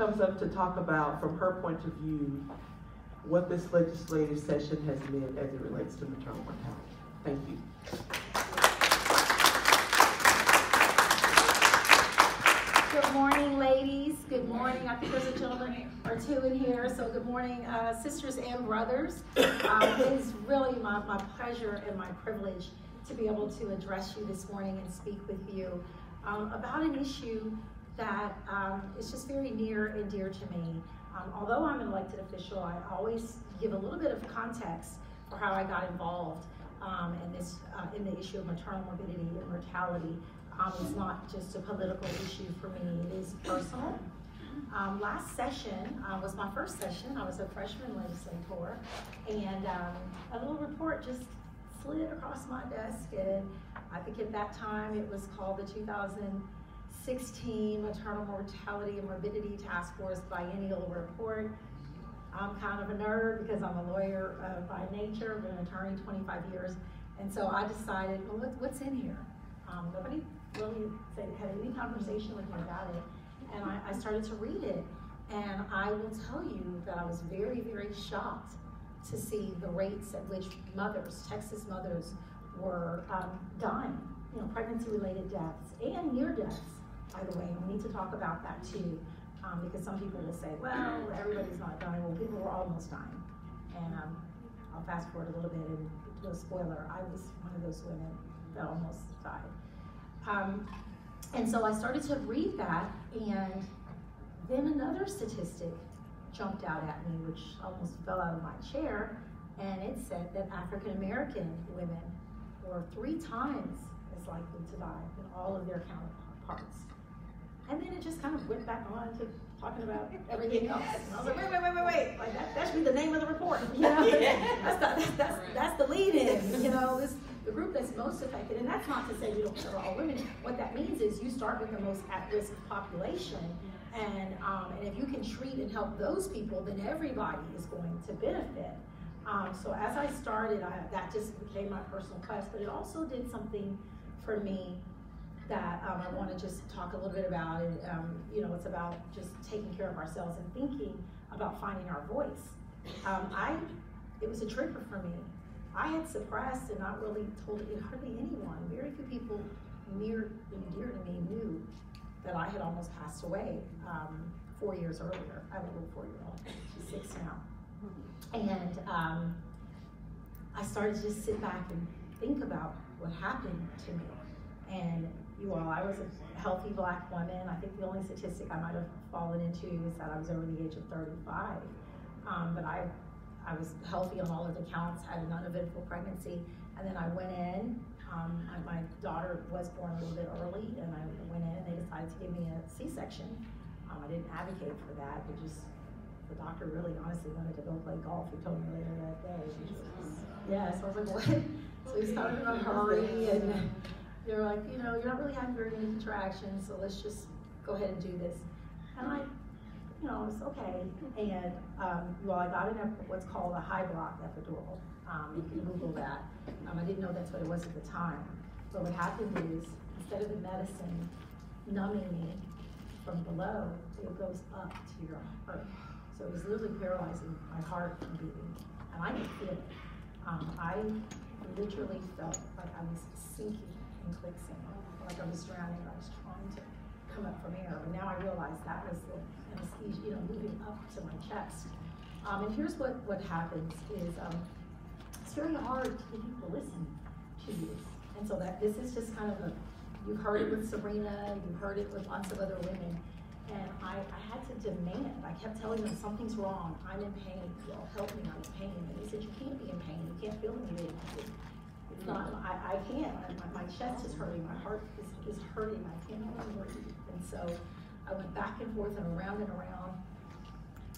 comes up to talk about, from her point of view, what this legislative session has meant as it relates to maternal mortality. Thank you. Good morning, ladies. Good morning. I think there's a gentleman or two in here. So good morning, sisters and brothers. It is really my pleasure and my privilege to be able to address you this morning and speak with you about an issue that is just very near and dear to me. Although I'm an elected official, I always give a little bit of context for how I got involved in the issue of maternal morbidity and mortality. It's not just a political issue for me, it is personal. Last session was my first session. I was a freshman legislator, and a little report just slid across my desk, and I think at that time it was called the 2016 Maternal Mortality and Morbidity Task Force Biennial Report. I'm kind of a nerd because I'm a lawyer by nature, I've been an attorney 25 years, and so I decided, well, what's in here? Nobody really had any conversation with me about it, and I started to read it, and I will tell you that I was very, very shocked to see the rates at which mothers, Texas mothers, were dying, pregnancy-related deaths and near deaths, by the way, and we need to talk about that too, because some people will say, well, everybody's not dying, well, people were almost dying, and I'll fast forward a little bit and do a spoiler, I was one of those women that almost died. And so I started to read that, and then another statistic jumped out at me, which almost fell out of my chair, and it said that African American women were 3 times as likely to die than all of their counterparts. And then it just kind of went back on to talking about everything else. And I was like, wait. Like that should be the name of the report. That's the lead-in. The group that's most affected, and that's not to say we don't cover all women. What that means is you start with the most at-risk population, and if you can treat and help those people, then everybody is going to benefit. So as I started, that just became my personal quest, but it also did something for me that I want to just talk a little bit about. And it's about just taking care of ourselves and thinking about finding our voice. It was a trigger for me. I had suppressed and not really told hardly anyone. Very few people near and dear to me knew that I had almost passed away 4 years earlier. I have a little 4-year-old. She's 6 now. And I started to just sit back and think about what happened to me. And you all, I was a healthy Black woman. I think the only statistic I might have fallen into is that I was over the age of 35. But I was healthy on all of the counts, had an uneventful pregnancy, and then I went in. My daughter was born a little bit early, and I went in and they decided to give me a C-section. I didn't advocate for that, but just the doctor really honestly wanted to go play golf. He told me later that day. So I was like, what? So he's kind of in a hurry, and they're like, you're not really having very many contractions, so let's just go ahead and do this. And it's okay. And I got in what's called a high block epidural. You can Google that. I didn't know that's what it was at the time. But what happened is, instead of the medicine numbing me from below, it goes up to your heart. So it was literally paralyzing my heart from beating. And I could feel it. I literally felt like I was sinking in quicksand, like I was drowning. I was trying to come up from air, but now I realize that was the anesthesia, moving up to my chest. And here's what happens is it's very hard to get people to listen to you. And so this is just kind of you've heard it with Sabrina, you've heard it with lots of other women, and I had to demand. I kept telling them something's wrong, I'm in pain, y'all help me, I'm in pain. And they said, you can't be in pain, you can't feel anything. It's not, I can't, my chest is hurting, my heart is hurting, I can't breathe. And so I went back and forth and around,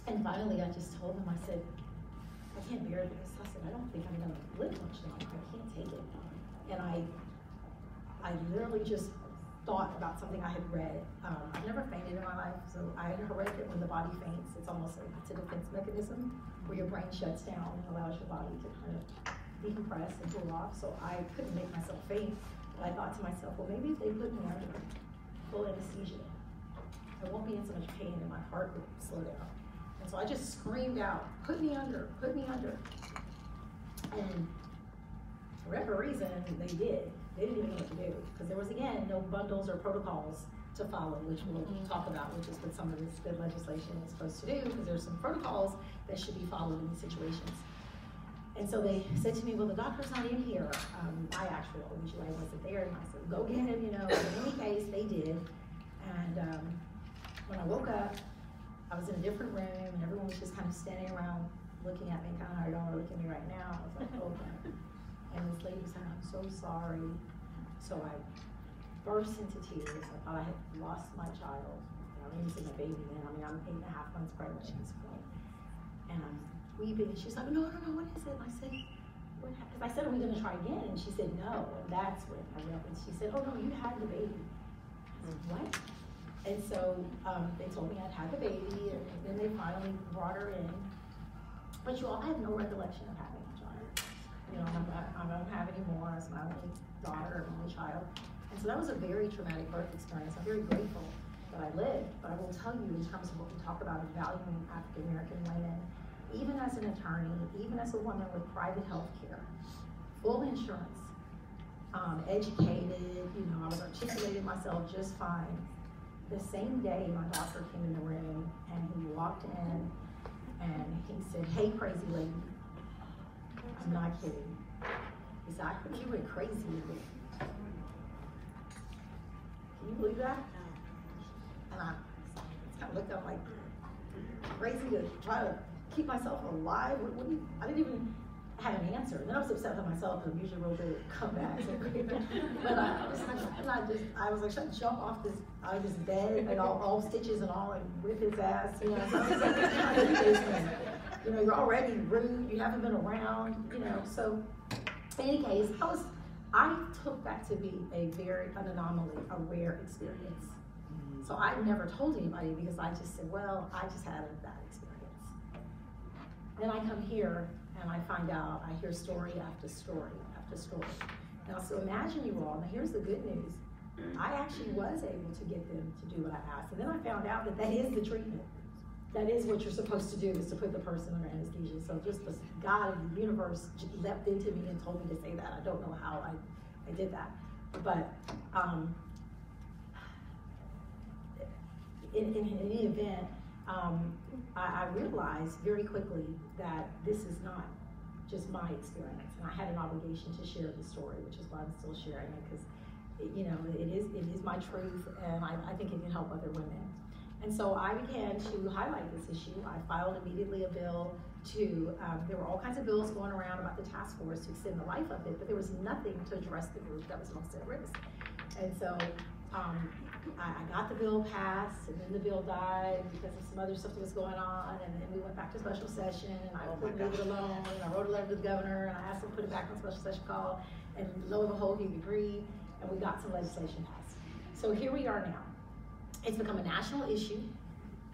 and finally I just told them, I said, I can't bear this. I said, I don't think I'm gonna live much longer, I can't take it. And I literally just thought about something I had read. I've never fainted in my life, so I had read that when the body faints, it's almost like it's a defense mechanism where your brain shuts down and allows your body to kind of decompress and cool off. So I couldn't make myself faint, but I thought to myself, well, maybe if they put me under full anesthesia, I I won't be in so much pain and my heart will slow down. And so I just screamed out, put me under, put me under. And for whatever reason, they did. They didn't even know what to do. Because there was, again, no bundles or protocols to follow, which we'll talk about, which is what some of this good legislation is supposed to do, because there's some protocols that should be followed in these situations. And so they said to me, well, the doctor's not in here. I actually, OBGYN wasn't there, and I said, go get him, you know. In any case, they did. And when I woke up, I was in a different room, and everyone was just kind of standing around looking at me, kind of how y'all are looking at me right now. I was like, okay. And this lady said, I'm so sorry. So I burst into tears. I thought I had lost my child. I don't even see my baby then. I mean, I'm 8.5 months pregnant at this point. And I'm weeping, and she's like, no, what is it? And I said, what happened? Because I said, are we gonna try again? And she said, no. And that's when I went up, and she said, oh no, you had the baby. I said, what? And so they told me I'd had the baby, and then they finally brought her in. But you all, I have no recollection of having a child. You know, I don't have any more. It's my only daughter, my only child. And so that was a very traumatic birth experience. I'm very grateful that I lived, but I will tell you, in terms of what we talk about valuing African American women, even as an attorney, even as a woman with private health care, full insurance, educated, you know, I was articulating myself just fine. The same day my doctor came in the room and he walked in and he said, hey, crazy lady. I'm not kidding. He said, I heard you went crazy with me. Can you believe that? And I kind of looked up like, crazy to try to keep myself alive? What do you, I didn't even have an answer. And then I was upset with myself, because I'm usually real good at comebacks. But I was like, should I jump off this bed and all stitches and all, and whip his ass? You know, so I was like, you know, you're already rude, you haven't been around, you know. So in any case, I took that to be an anomaly, a rare experience. So I never told anybody, because I just said, well, I just had a bad experience. Then I come here and I find out, I hear story after story after story. Now, so imagine you all, now here's the good news. I actually was able to get them to do what I asked. And then I found out that is the treatment. That is what you're supposed to do, is to put the person under anesthesia. So just God and the universe leapt into me and told me to say that. I don't know how I did that. But in any event, I realized very quickly that this is not just my experience, and I had an obligation to share the story, which is why I'm still sharing it, because you know, it is my truth, and I think it can help other women. And so I began to highlight this issue. I filed immediately a bill to, there were all kinds of bills going around about the task force to extend the life of it, but there was nothing to address the group that was most at risk. And so I got the bill passed, and then the bill died because of some other stuff that was going on, and then we went back to special session, and I couldn't leave it alone, and I wrote a letter to the governor, and I asked him to put it back on special session call, and lo and behold, he agreed, and we got some legislation passed. So here we are now. It's become a national issue,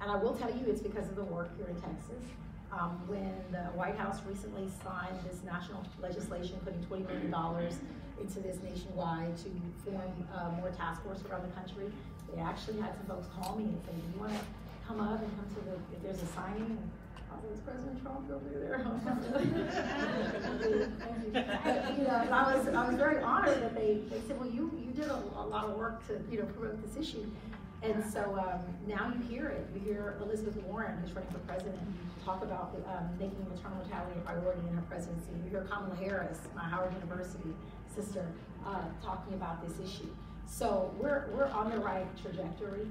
and I will tell you it's because of the work here in Texas. When the White House recently signed this national legislation putting $20 million into this nationwide to form more task force around the country, they actually had some folks call me and say, do you want to come up and come to if there's a signing? And I was like, is President Trump over there? You know, and I was very honored that they said, well, you did a lot of work to, you know, promote this issue. And so now you hear it. You hear Elizabeth Warren, who's running for president, talk about making maternal mortality a priority in her presidency. You hear Kamala Harris, my Howard University sister, talking about this issue. So we're on the right trajectory.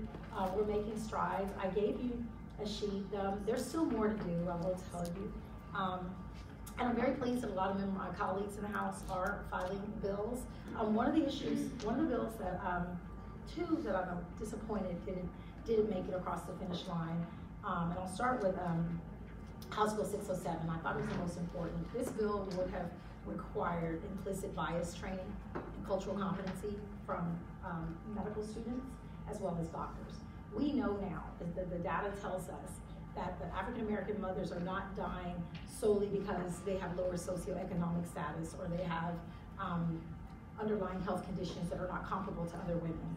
We're making strides. I gave you a sheet. There's still more to do, I will tell you. And I'm very pleased that a lot of my colleagues in the House are filing bills. One of the bills that two that I'm disappointed didn't make it across the finish line. And I'll start with House Bill 607. I thought it was the most important. This bill would have required implicit bias training and cultural competency from medical students as well as doctors. We know now that the data tells us that the African American mothers are not dying solely because they have lower socioeconomic status or they have underlying health conditions that are not comparable to other women.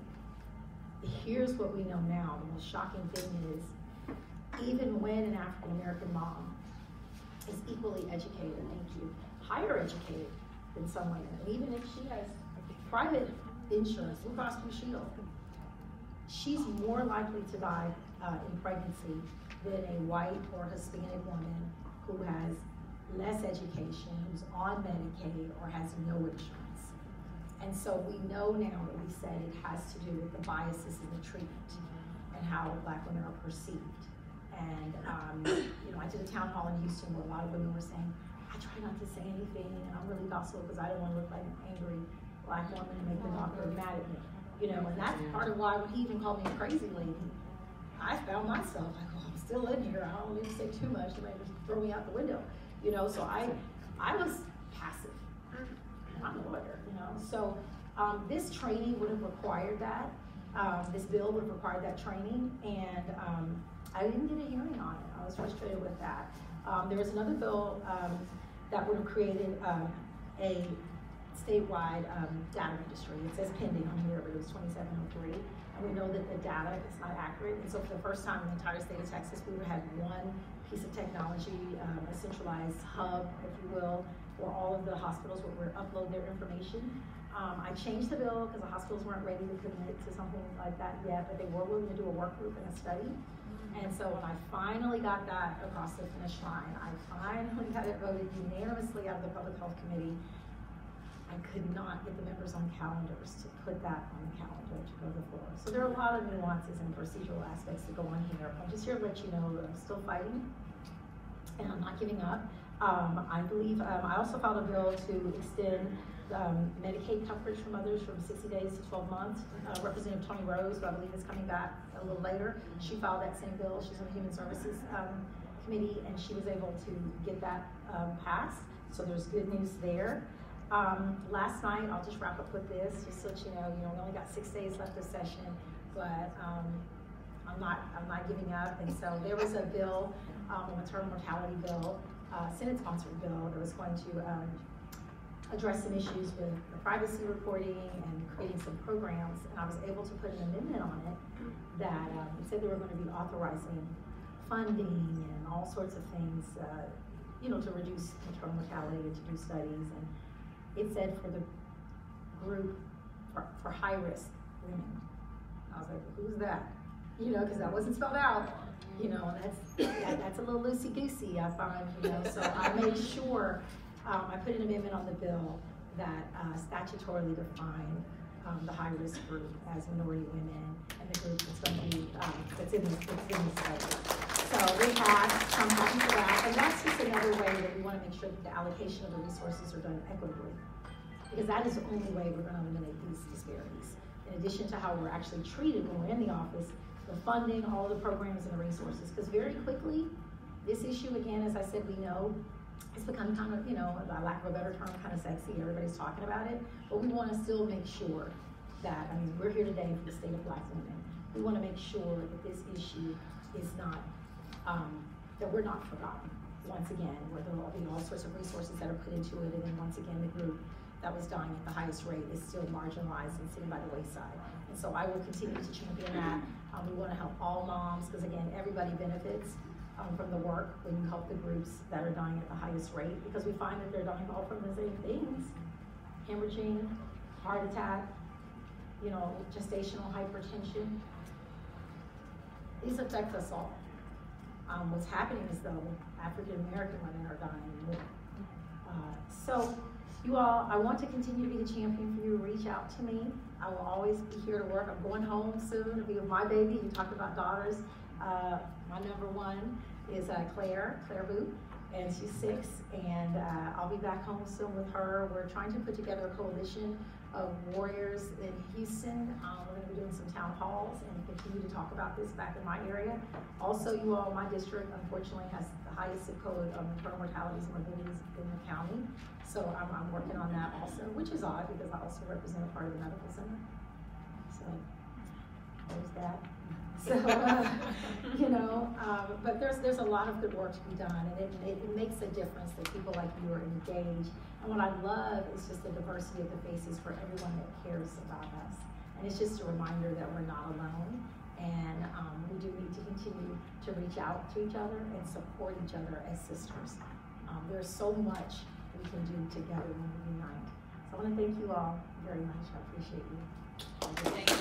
here's what we know now. The most shocking thing is, even when an African American mom is equally educated, higher educated than some women, and even if she has private insurance, Blue Cross Blue Shield, she's more likely to die in pregnancy than a white or Hispanic woman who has less education, who's on Medicaid, or has no insurance. And so we know now that we said it has to do with the biases in the treatment and how Black women are perceived. And you know, I did a town hall in Houston where a lot of women were saying, I try not to say anything, and I'm really docile because I don't want to look like an angry Black woman and make the doctor mad at me. You know, and that's part of why when he even called me a crazy lady, I found myself like, oh, I'm still in here. I don't need to say too much. They might just throw me out the window. You know, so I was passive. I'm a lawyer, you know. So this training would have required that. This bill would have required that training, and I didn't get a hearing on it. I was frustrated with that. There was another bill that would have created a statewide data registry. It says pending on here, but it was 2703. And we know that the data is not accurate. And so for the first time in the entire state of Texas, we would have one piece of technology, a centralized hub, if you will, for all of the hospitals where we upload their information. I changed the bill because the hospitals weren't ready to commit to something like that yet, but they were willing to do a work group and a study. And so when I finally got that across the finish line, I finally got it voted unanimously out of the Public Health Committee. I could not get the members on calendars to put that on the calendar to go to the floor. So there are a lot of nuances and procedural aspects that go on here. I'm just here to let you know that I'm still fighting and I'm not giving up. I believe, I also filed a bill to extend Medicaid coverage for mothers from 60 days to 12 months. Representative Tony Rose, who I believe is coming back a little later, she filed that same bill. She's on the Human Services Committee, and she was able to get that passed. So there's good news there. Last night, I'll just wrap up with this, just so that you know, we only got 6 days left of session, but I'm not giving up. And so there was a bill, a maternal mortality bill, Senate-sponsored bill that was going to address some issues with the privacy reporting and creating some programs. And I was able to put an amendment on it that it said they were going to be authorizing funding and all sorts of things, to reduce maternal mortality and to do studies. And it said for the group for high-risk women. I was like, who's that? Because that wasn't spelled out. And that's a little loosey-goosey, I find, So I made sure I put an amendment on the bill that statutorily defined the high-risk group as minority women and the group that's going to be that's in the study. So we have some happy for that, and that's just another way that we want to make sure that the allocation of the resources are done equitably, because that is the only way we're going to eliminate these disparities. In addition to how we're actually treated when we're in the office, the funding, all the programs and the resources, because very quickly, this issue, again, as I said, we know, it's become kind of, by lack of a better term, kind of sexy. Everybody's talking about it, but we want to still make sure that, we're here today for the state of Black women. We want to make sure that this issue is not, that we're not forgotten. Once again, where there will be all sorts of resources that are put into it, and then once again, the group that was dying at the highest rate is still marginalized and sitting by the wayside. And so I will continue to champion that. We want to help all moms, because again, everybody benefits from the work when you help the groups that are dying at the highest rate, because we find that they're dying all from the same things: hemorrhaging, heart attack, gestational hypertension. These affect us all. What's happening is, though, African American women are dying more. So you all, I want to continue to be the champion for you. Reach out to me. I will always be here to work. I'm going home soon to be with my baby. You talked about daughters. My number one is Claire Boot, and she's 6, and I'll be back home soon with her. We're trying to put together a coalition of warriors in Houston. We're going to be doing some town halls and continue to talk about this back in my area. Also, you all, my district, unfortunately, has the highest zip code of maternal mortalities and morbidities in the county. So I'm working on that also, which is odd because I also represent a part of the medical center. So there's that. So, but there's a lot of good work to be done, and it makes a difference that people like you are engaged. And what I love is just the diversity of the faces for everyone that cares about us And it's just a reminder that we're not alone, and we do need to continue to reach out to each other and support each other as sisters. There's so much we can do together when we unite. So I want to thank you all very much. I appreciate you. Thank you.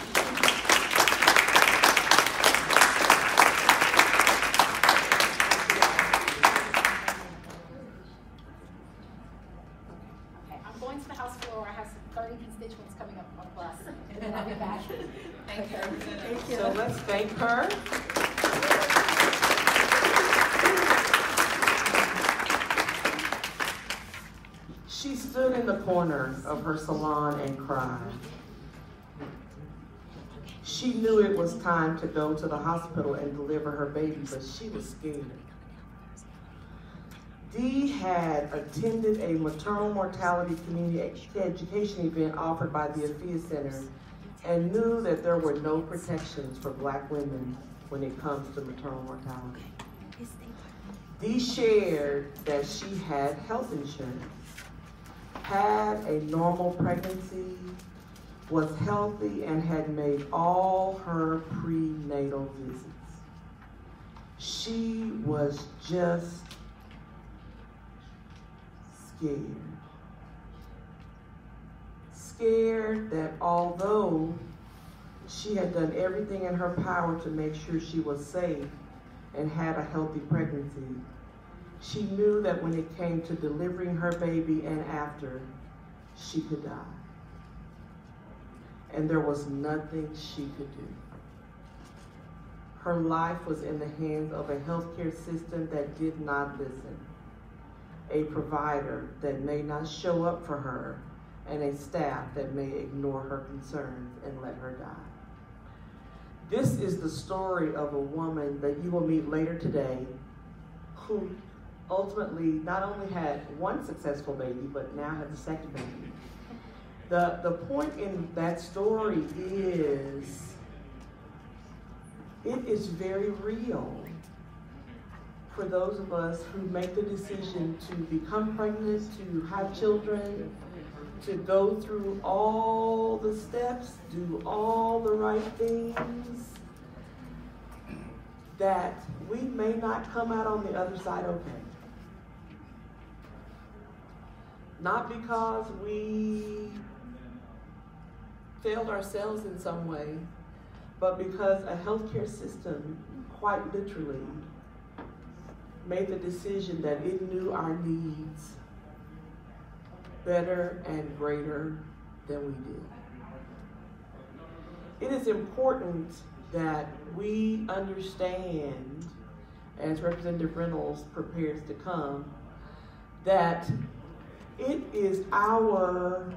Going to the House floor. I have some 30 constituents coming up on the bus, and then I'll be back. Thank you. Thank you. So let's thank her. She stood in the corner of her salon and cried. She knew it was time to go to the hospital and deliver her baby, but she was scared. Dee had attended a maternal mortality community education event offered by the Afiya Center and knew that there were no protections for Black women when it comes to maternal mortality. Dee shared that she had health insurance, had a normal pregnancy, was healthy, and had made all her prenatal visits. She was just scared that although she had done everything in her power to make sure she was safe and had a healthy pregnancy, she knew that when it came to delivering her baby and after, she could die. And there was nothing she could do. Her life was in the hands of a healthcare system that did not listen, a provider that may not show up for her, and a staff that may ignore her concerns and let her die. This is the story of a woman that you will meet later today who ultimately not only had one successful baby, but now has a second baby. The point in that story is, it is very real for those of us who make the decision to become pregnant, to have children, to go through all the steps, do all the right things, that we may not come out on the other side okay. Not because we failed ourselves in some way, but because a healthcare system, quite literally, made the decision that it knew our needs better and greater than we did. It is important that we understand, as Representative Reynolds prepares to come, that it is our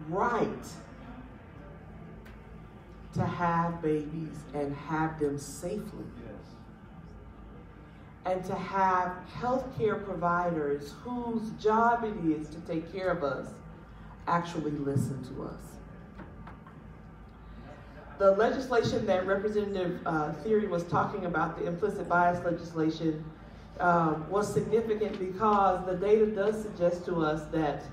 right to have babies and have them safely. And to have healthcare providers whose job it is to take care of us actually listen to us. The legislation that Representative Theory was talking about, the implicit bias legislation, was significant because the data does suggest to us that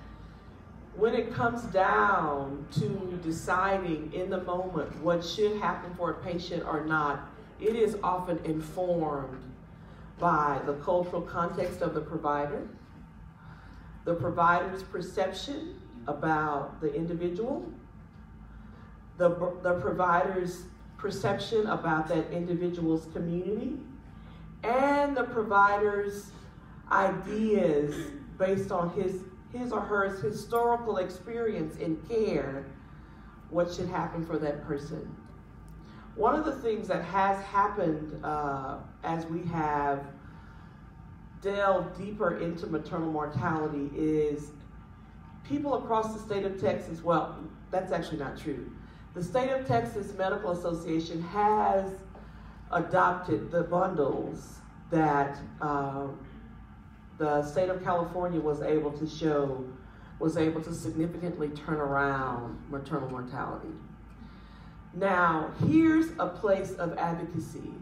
when it comes down to deciding in the moment what should happen for a patient or not, it is often informed by the cultural context of the provider's perception about the individual, the provider's perception about that individual's community, and the provider's ideas based on his or her historical experience in care, what should happen for that person. One of the things that has happened as we have delved deeper into maternal mortality is people across the state of Texas, well, that's actually not true. The State of Texas Medical Association has adopted the bundles that the state of California was able to significantly turn around maternal mortality. Now, here's a place of advocacy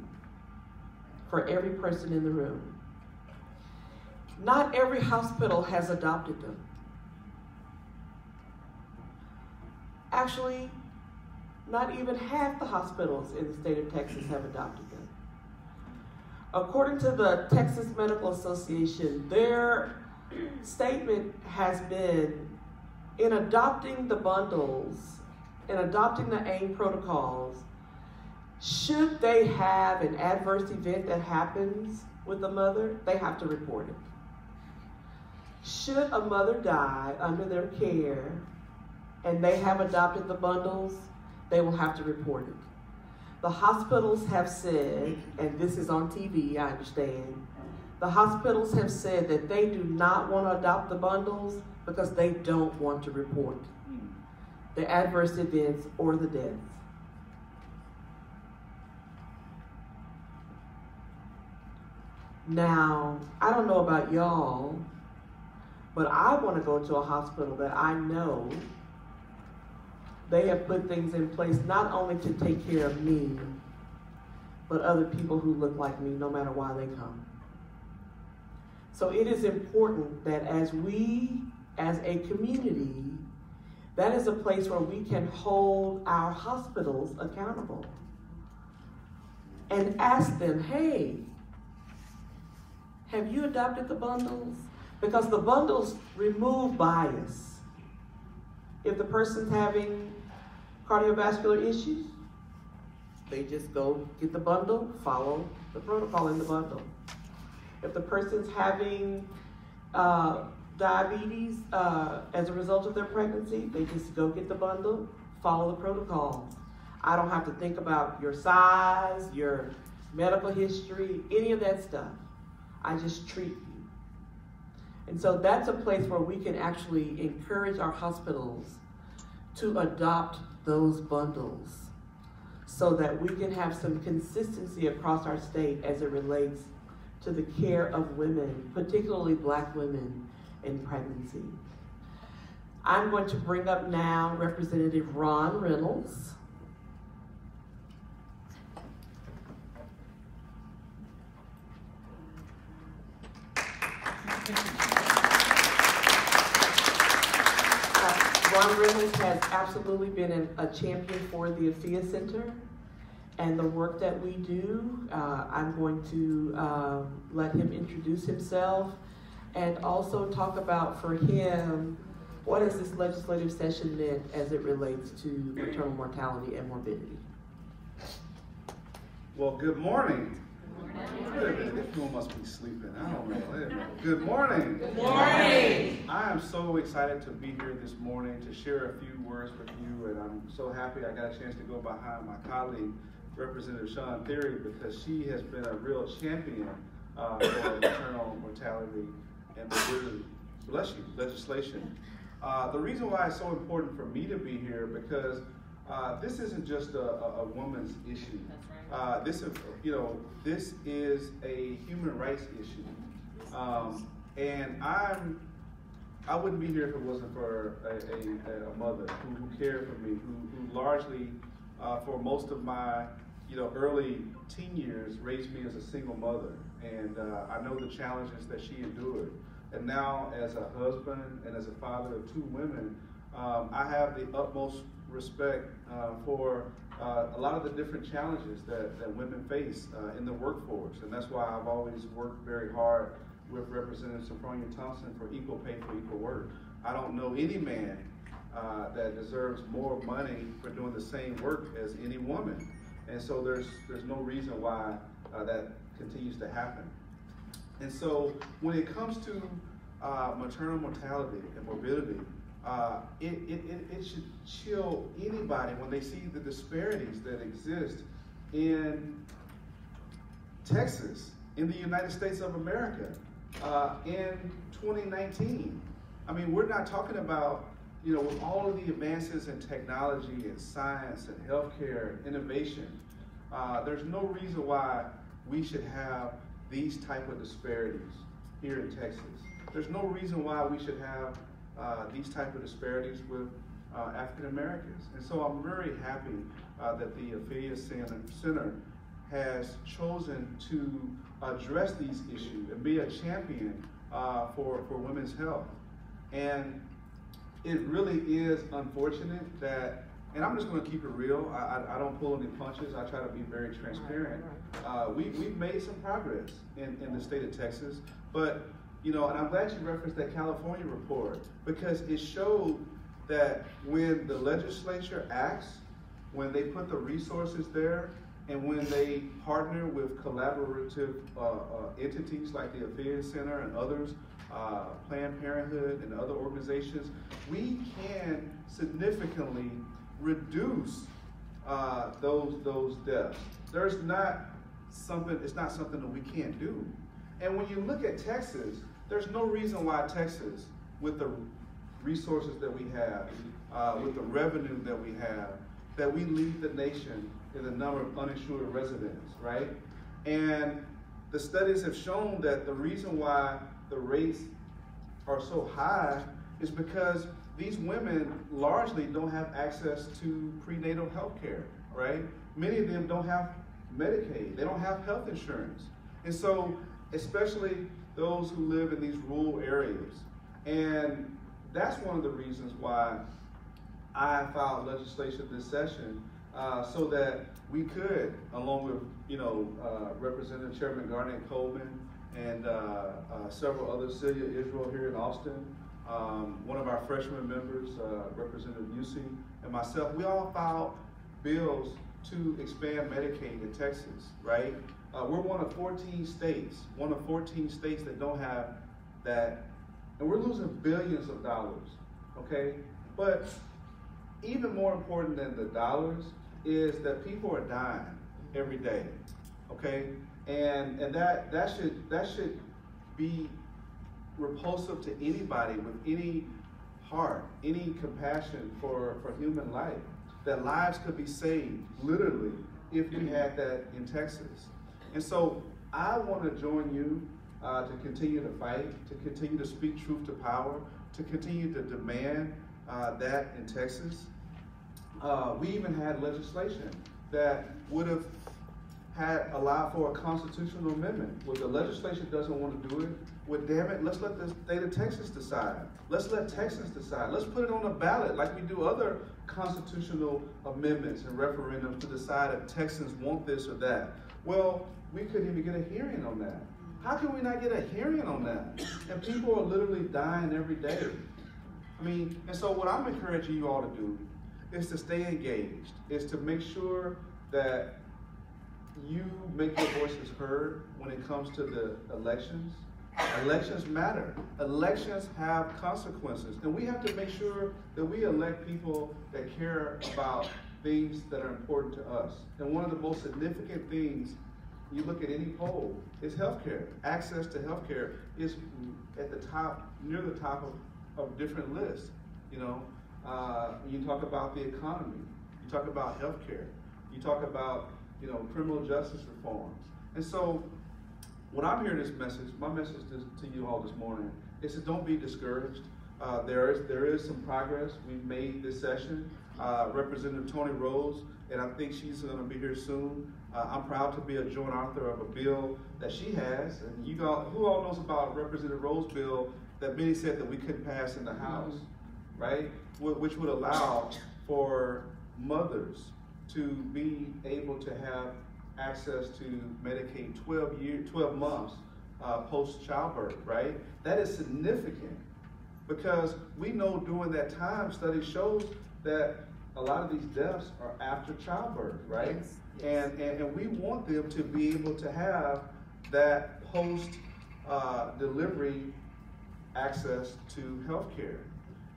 for every person in the room. Not every hospital has adopted them. actually, not even half the hospitals in the state of Texas have adopted them. According to the Texas Medical Association, their statement has been, in adopting the bundles, in adopting the AIM protocols, should they have an adverse event that happens with the mother, they have to report it. Should a mother die under their care and they have adopted the bundles, they will have to report it. The hospitals have said, and this is on TV, I understand, the hospitals have said that they do not want to adopt the bundles because they don't want to report the adverse events or the deaths. Now, I don't know about y'all, but I want to go to a hospital that I know they have put things in place not only to take care of me, but other people who look like me, no matter why they come. So it is important that as we, as a community, that is a place where we can hold our hospitals accountable and ask them, hey, have you adopted the bundles? Because the bundles remove bias. If the person's having cardiovascular issues, they just go get the bundle, follow the protocol in the bundle. If the person's having diabetes as a result of their pregnancy, they just go get the bundle, follow the protocol. I don't have to think about your size, your medical history, any of that stuff. I just treat you. And so that's a place where we can actually encourage our hospitals to adopt those bundles so that we can have some consistency across our state as it relates to the care of women, particularly Black women in pregnancy. I'm going to bring up now Representative Ron Reynolds. Ron Reynolds has absolutely been a champion for the Afiya Center and the work that we do. I'm going to let him introduce himself and also talk about, for him, what has this legislative session meant as it relates to maternal mortality and morbidity. Well, good morning. This room must be sleeping. I don't know. Good morning. Good morning. I am so excited to be here this morning to share a few words with you, and I'm so happy I got a chance to go behind my colleague, Representative Sean Theory, because she has been a real champion for maternal mortality and morbidity legislation. The reason why it's so important for me to be here because this isn't just a woman's issue. This is a human rights issue, and I wouldn't be here if it wasn't for a mother who cared for me, who largely, for most of my early teen years, raised me as a single mother, and I know the challenges that she endured. And now, as a husband and as a father of two women, I have the utmost respect for a lot of the different challenges that women face in the workforce. And that's why I've always worked very hard with Representative Sophronia Thompson for equal pay for equal work. I don't know any man that deserves more money for doing the same work as any woman. And so there's no reason why that continues to happen. And so when it comes to maternal mortality and morbidity, it should chill anybody when they see the disparities that exist in Texas, in the United States of America, in 2019. I mean, we're not talking about, with all of the advances in technology and science and healthcare and innovation, there's no reason why we should have these type of disparities here in Texas. There's no reason why we should have these type of disparities with African Americans. And so I'm very happy that the Afiya Center has chosen to address these issues and be a champion for women's health. And it really is unfortunate that and I'm just going to keep it real. I don't pull any punches. I try to be very transparent. We've made some progress in the state of Texas, but and I'm glad you referenced that California report, because it showed that when the legislature acts, when they put the resources there, and when they partner with collaborative entities like the Afiya Center and others, Planned Parenthood and other organizations, we can significantly reduce those deaths. It's not something that we can't do. And when you look at Texas, there's no reason why Texas, with the resources that we have, with the revenue that we have, that we lead the nation in the number of uninsured residents, right? And the studies have shown that the reason why the rates are so high is because these women largely don't have access to prenatal health care, right? Many of them don't have Medicaid. They don't have health insurance. And so, especially those who live in these rural areas. And that's one of the reasons why I filed legislation this session, so that we could, along with Representative Chairman Garnett Coleman and several others, Celia Israel here in Austin, one of our freshman members, Representative Yusey, and myself, we all filed bills to expand Medicaid in Texas, right? We're one of 14 states that don't have that, and we're losing billions of dollars, okay? But even more important than the dollars is that people are dying every day, okay? And that should be repulsive to anybody with any heart, any compassion for human life. That lives could be saved, literally, if we had that in Texas. And so I want to join you to continue to fight, to continue to speak truth to power, to continue to demand that in Texas. We even had legislation that would have allowed for a constitutional amendment. Well, the legislature doesn't want to do it. Well, damn it, let's let the state of Texas decide. Let's let Texans decide. Let's put it on the ballot like we do other constitutional amendments and referendums to decide if Texans want this or that. Well, we couldn't even get a hearing on that. How can we not get a hearing on that? And people are literally dying every day. I mean, and so what I'm encouraging you all to do is to stay engaged, is to make sure that you make your voices heard when it comes to the elections. Elections matter. Elections have consequences. And we have to make sure that we elect people that care about things that are important to us. And one of the most significant things, you look at any poll, is healthcare. Access to healthcare is at the top, near the top of different lists. You talk about the economy, you talk about healthcare, you talk about criminal justice reforms. And so when I'm hearing this message, my message to you all this morning is to don't be discouraged. There is some progress we've made this session. Representative Toni Rose, and I think she's going to be here soon. I'm proud to be a joint author of a bill that she has. And who all knows about Representative Rose's bill that many said that we couldn't pass in the House, right? Which would allow for mothers to be able to have access to Medicaid 12 months post-childbirth, right? That is significant because we know during that time, study shows that a lot of these deaths are after childbirth, right? Yes. And we want them to be able to have that post-delivery access to health care.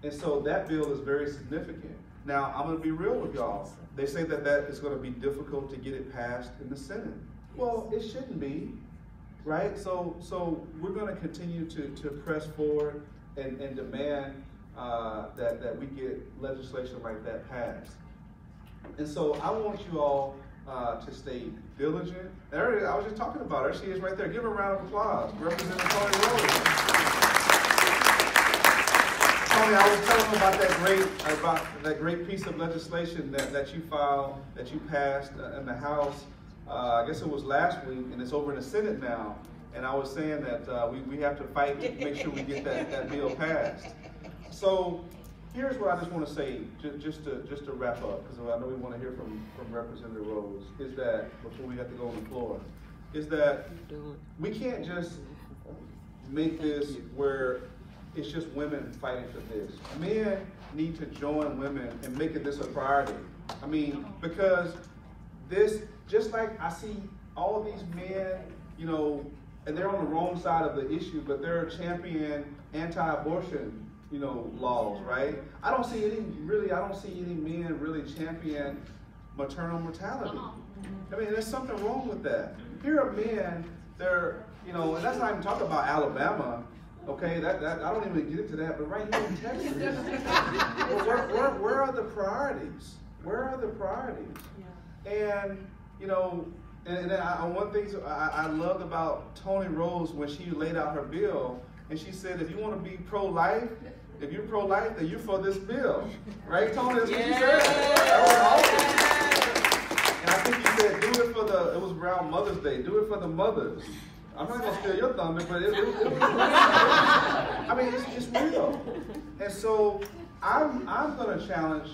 And so that bill is very significant. Now, I'm going to be real with y'all. They say that is going to be difficult to get it passed in the Senate. Well, it shouldn't be, right? So we're going to continue to press forward and demand that we get legislation like that passed. And so I want you all to stay diligent. There, I was just talking about her. She is right there. Give her a round of applause. Representative Toni Rose. Toni, I was telling them about that great piece of legislation that you filed, that you passed in the House. I guess it was last week, and it's over in the Senate now. And I was saying that we have to fight to make sure we get that bill passed. So here's what I just want to say, just to wrap up, because I know we want to hear from Representative Rose, is that, before we have to go on the floor, is that we can't just make this where it's just women fighting for this. Men need to join women in making this a priority. I mean, because this, just like I see all of these men, you know, and they're on the wrong side of the issue, but they're championing anti-abortion, you know, laws, right? I don't see any men really champion maternal mortality. I mean, there's something wrong with that. Here are men, they're, you know, and that's not even talking about Alabama, okay? That I don't even get into that, but right here in Texas, where are the priorities? Where are the priorities? And, you know, and one thing I loved about Toni Rose when she laid out her bill, and she said, if you want to be pro-life, if you're pro-life, then you're for this bill. Right, Toni? That's what she said. That was awesome. And I think you said, do it for it was around Mother's Day, do it for the mothers. I'm not going to steal your thunder, but it was I mean, it's real. And so I'm going to challenge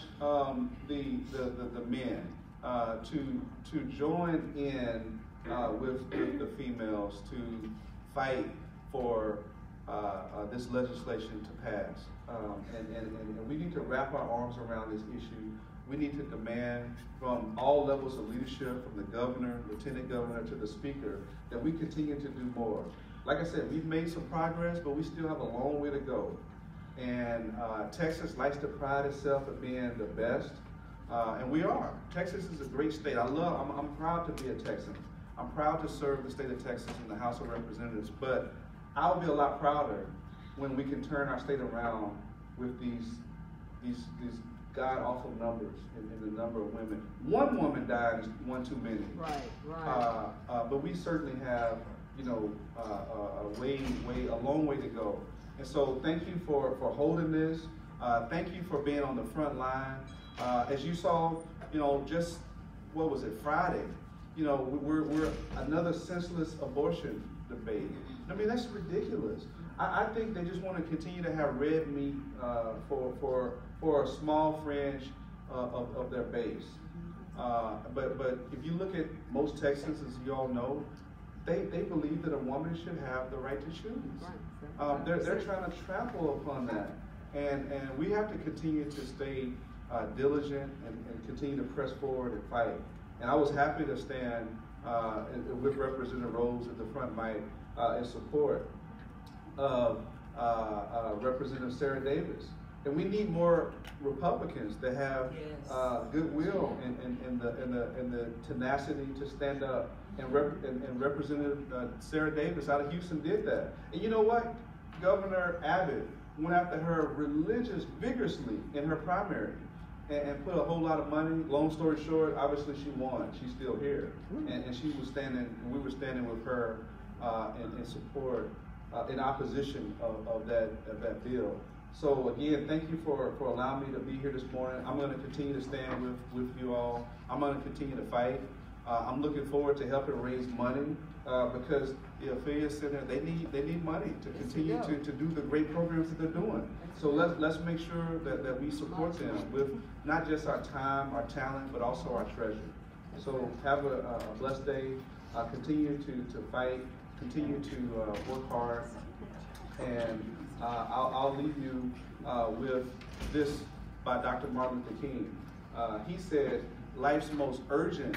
the men to join in with the females to fight for this legislation to pass. And we need to wrap our arms around this issue. We need to demand from all levels of leadership, from the governor, lieutenant governor, to the speaker, that we continue to do more. Like I said, we've made some progress, but we still have a long way to go. And Texas likes to pride itself at being the best, and we are. Texas is a great state. I'm proud to be a Texan. I'm proud to serve the state of Texas in the House of Representatives, but I'll be a lot prouder when we can turn our state around with these god-awful numbers in the number of women. One woman died is one too many. Right. But we certainly have, you know, a long way to go. And so thank you for holding this. Thank you for being on the front line. As you saw, you know, just, what was it, Friday, you know, we're another senseless abortion debate. I mean, that's ridiculous. I think they just want to continue to have red meat for a small fringe of their base. But if you look at most Texans, as you all know, they believe that a woman should have the right to choose. They're trying to trample upon that. And we have to continue to stay diligent and continue to press forward and fight. And I was happy to stand with Representative Rose at the front mic in support of Representative Sarah Davis. And we need more Republicans that have goodwill and the tenacity to stand up. And Representative Sarah Davis out of Houston did that. And you know what? Governor Abbott went after her vigorously in her primary and put a whole lot of money. Long story short, obviously she won. She's still here. And she was standing, and we were standing with her in support, in opposition of that bill. So again, thank you for allowing me to be here this morning. I'm going to continue to stand with you all. I'm going to continue to fight. I'm looking forward to helping raise money because the Afiya Center, they need money to continue to do the great programs that they're doing. So let's make sure that we support them with not just our time, our talent, but also our treasure. So have a blessed day. Continue to fight. Continue to work hard. And I'll leave you with this by Dr. Martin Luther King. He said, life's most urgent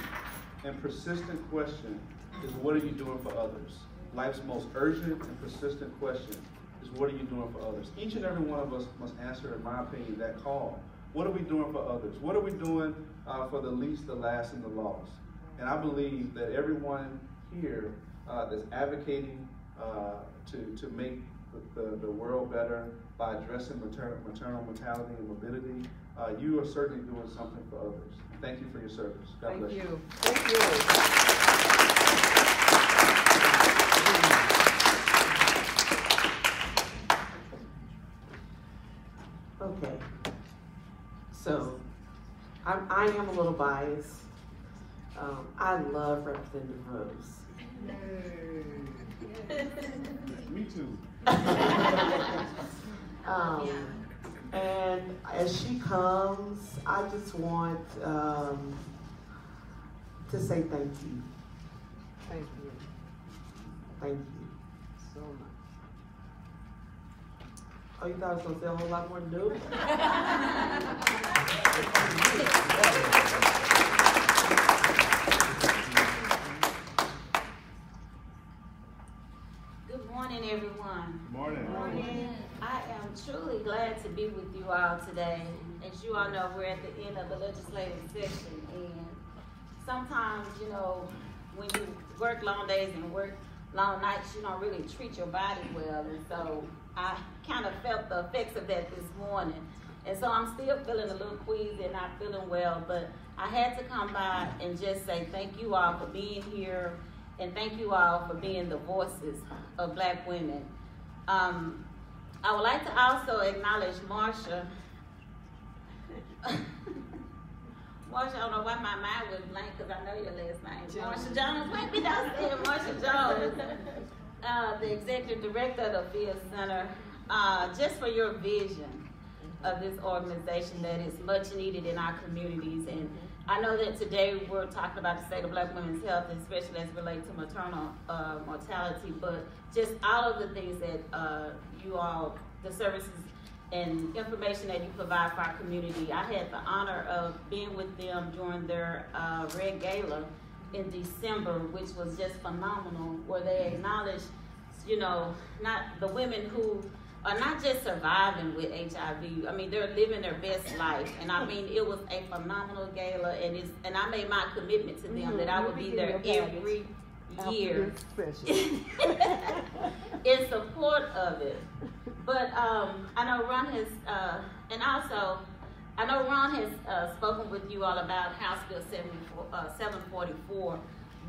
and persistent question is, what are you doing for others? Life's most urgent and persistent question is, what are you doing for others? Each and every one of us must answer, in my opinion, that call. What are we doing for others? What are we doing for the least, the last, and the lost? And I believe that everyone here that's advocating to make the world better by addressing maternal mortality and morbidity, you are certainly doing something for others. Thank you for your service. God bless you. Thank you. Okay. So, I am a little biased. I love Representative Rose. Me too. And as she comes, I just want to say thank you. Thank you. Thank you. So much. Oh, you thought I was going to say a whole lot more? No. Good morning, everyone. Good morning. Good morning. I am truly glad to be with you all today. As you all know, we're at the end of the legislative session, and sometimes, you know, when you work long days and work long nights, you don't really treat your body well, and so I kind of felt the effects of that this morning. And so I'm still feeling a little queasy and not feeling well, but I had to come by and just say thank you all for being here, and thank you all for being the voices of Black women. I would like to also acknowledge Marsha. Marsha, I don't know why my mind was blank because I know your last name. Marsha Jones. Wait, me not saying Marsha Jones. The executive director of the Afiya Center, just for your vision of this organization that is much needed in our communities. And I know that today we're talking about the state of Black women's health, especially as it relates to maternal mortality, but just all of the things that you all, the services and information that you provide for our community. I had the honor of being with them during their Red Gala in December, which was just phenomenal, where they acknowledged, you know, not the women who are not just surviving with HIV. I mean, they're living their best life. And I mean, it was a phenomenal gala, and I made my commitment to them that I would be there every year in support of it. But I know Ron has, and also, I know Ron has spoken with you all about House Bill 744,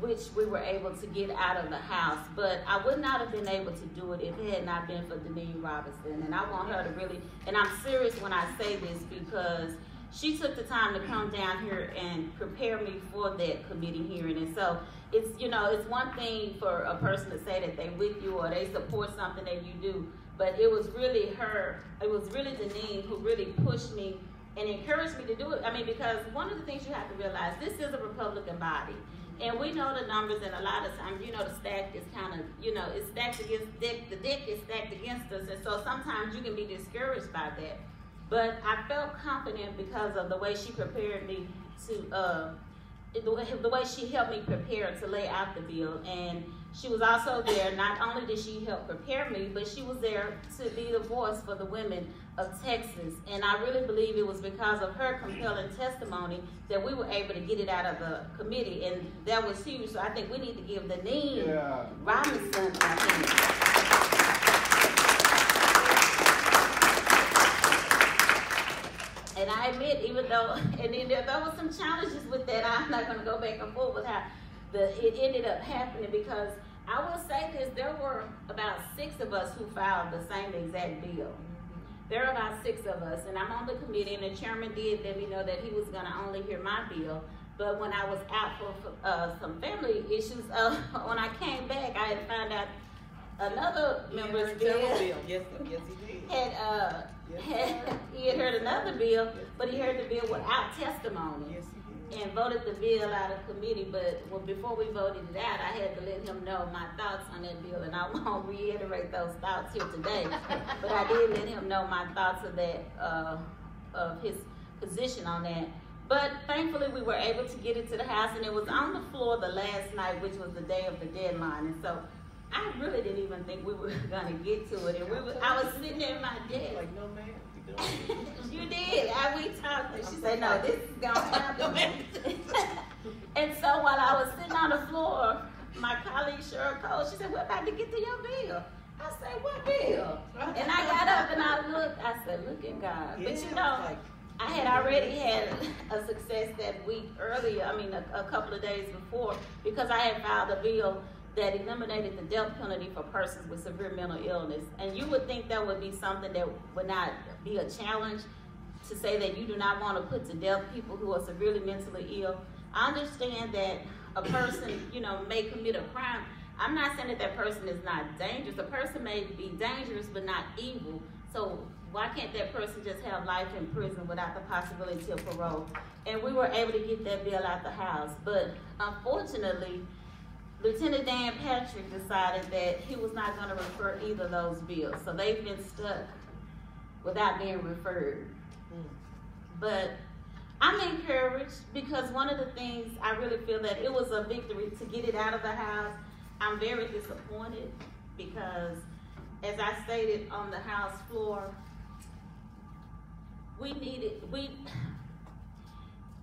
which we were able to get out of the House. But I would not have been able to do it if it had not been for Denise Robinson. And I want her to really, and I'm serious when I say this, because she took the time to come down here and prepare me for that committee hearing. And so it's, you know, it's one thing for a person to say that they're with you or they support something that you do, but it was really her, it was really Denise who really pushed me and encouraged me to do it. I mean, because one of the things you have to realize, this is a Republican body. And we know the numbers, and a lot of times, you know, the stack is kind of, you know, it's stacked against, the deck is stacked against us. And so sometimes you can be discouraged by that. But I felt confident because of the way she prepared me to, the way she helped me prepare to lay out the bill. And she was also there, not only did she help prepare me, but she was there to be the voice for the women of Texas. And I really believe it was because of her compelling testimony that we were able to get it out of the committee. And that was huge. So I think we need to give Denise Robinson a hand. And I admit, even though, and then there was some challenges with that, I'm not going to go back and forth with how it ended up happening, because I will say this, there were about 6 of us who filed the same exact bill. There are about 6 of us, and I'm on the committee, and the chairman did let me know that he was going to only hear my bill. But when I was out for some family issues, when I came back, I had found out another member's bill. Yes, he did. He had heard another bill, but he heard the bill without testimony. Yes, he did. And voted the bill out of committee. But before we voted it out, I had to let him know my thoughts on that bill, and I won't reiterate those thoughts here today. But I did let him know my thoughts of that, of his position on that. But thankfully, we were able to get it to the House, and it was on the floor the last night, which was the day of the deadline. And so I really didn't even think we were going to get to it. And I was sitting there in my desk. Like, no, man. You did. We talked, and she said, no, this is going to happen. And so while I was sitting on the floor, my colleague Cheryl Cole, she said, we're about to get to your bill. I said, what bill? And I got up and I looked. I said, look at God. But you know, I had already had a success that week earlier, a couple of days before, because I had filed a bill that eliminated the death penalty for persons with severe mental illness. And you would think that would be something that would not be a challenge, to say that you do not want to put to death people who are severely mentally ill. I understand that a person, may commit a crime. I'm not saying that that person is not dangerous. A person may be dangerous but not evil. So why can't that person just have life in prison without the possibility of parole? And we were able to get that bill out the House. But unfortunately, Lieutenant Dan Patrick decided that he was not going to refer either of those bills. So they've been stuck without being referred. But I'm encouraged because one of the things I really feel that it was a victory to get it out of the House. I'm very disappointed because, as I stated on the House floor,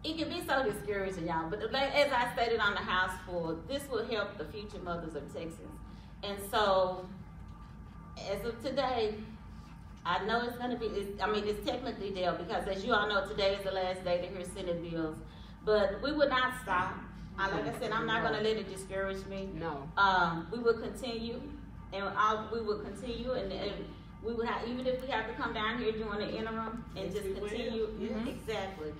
it can be so discouraging, y'all, but as I stated on the House floor, this will help the future mothers of Texans. And so, as of today, I know it's going to be, it's technically there because, as you all know, today is the last day to hear Senate bills, but we would not stop. Like I said, I'm not going to let it discourage me. No. We will continue, and we will continue, and we would have, even if we have to come down here during the interim and just continue, exactly,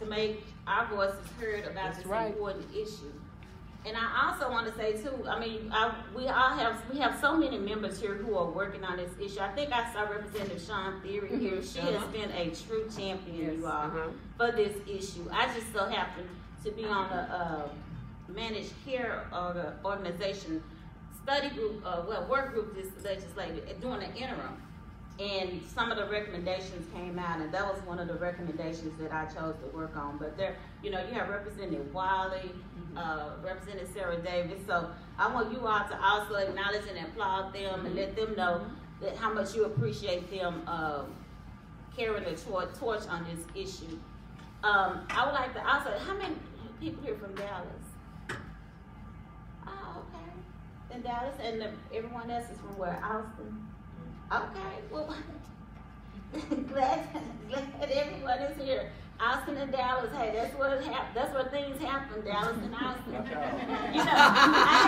to make our voices heard about this important issue. And I also want to say too, we have so many members here who are working on this issue. I think I saw Representative Sean Theory here. She has been a true champion, you all, for this issue. I just so happen to be on a managed care organization study group, work group this legislature doing an interim. And some of the recommendations came out, and that was one of the recommendations that I chose to work on. But there, you have Representative Wiley, Representative Sarah Davis. So I want you all to also acknowledge and applaud them and let them know that how much you appreciate them carrying the torch on this issue. I would like to also, how many people here from Dallas? Oh, okay. In Dallas, and everyone else is from where? Austin? Okay, well, glad everyone is here. Austin and Dallas, hey, that's where things happen, Dallas and Austin. I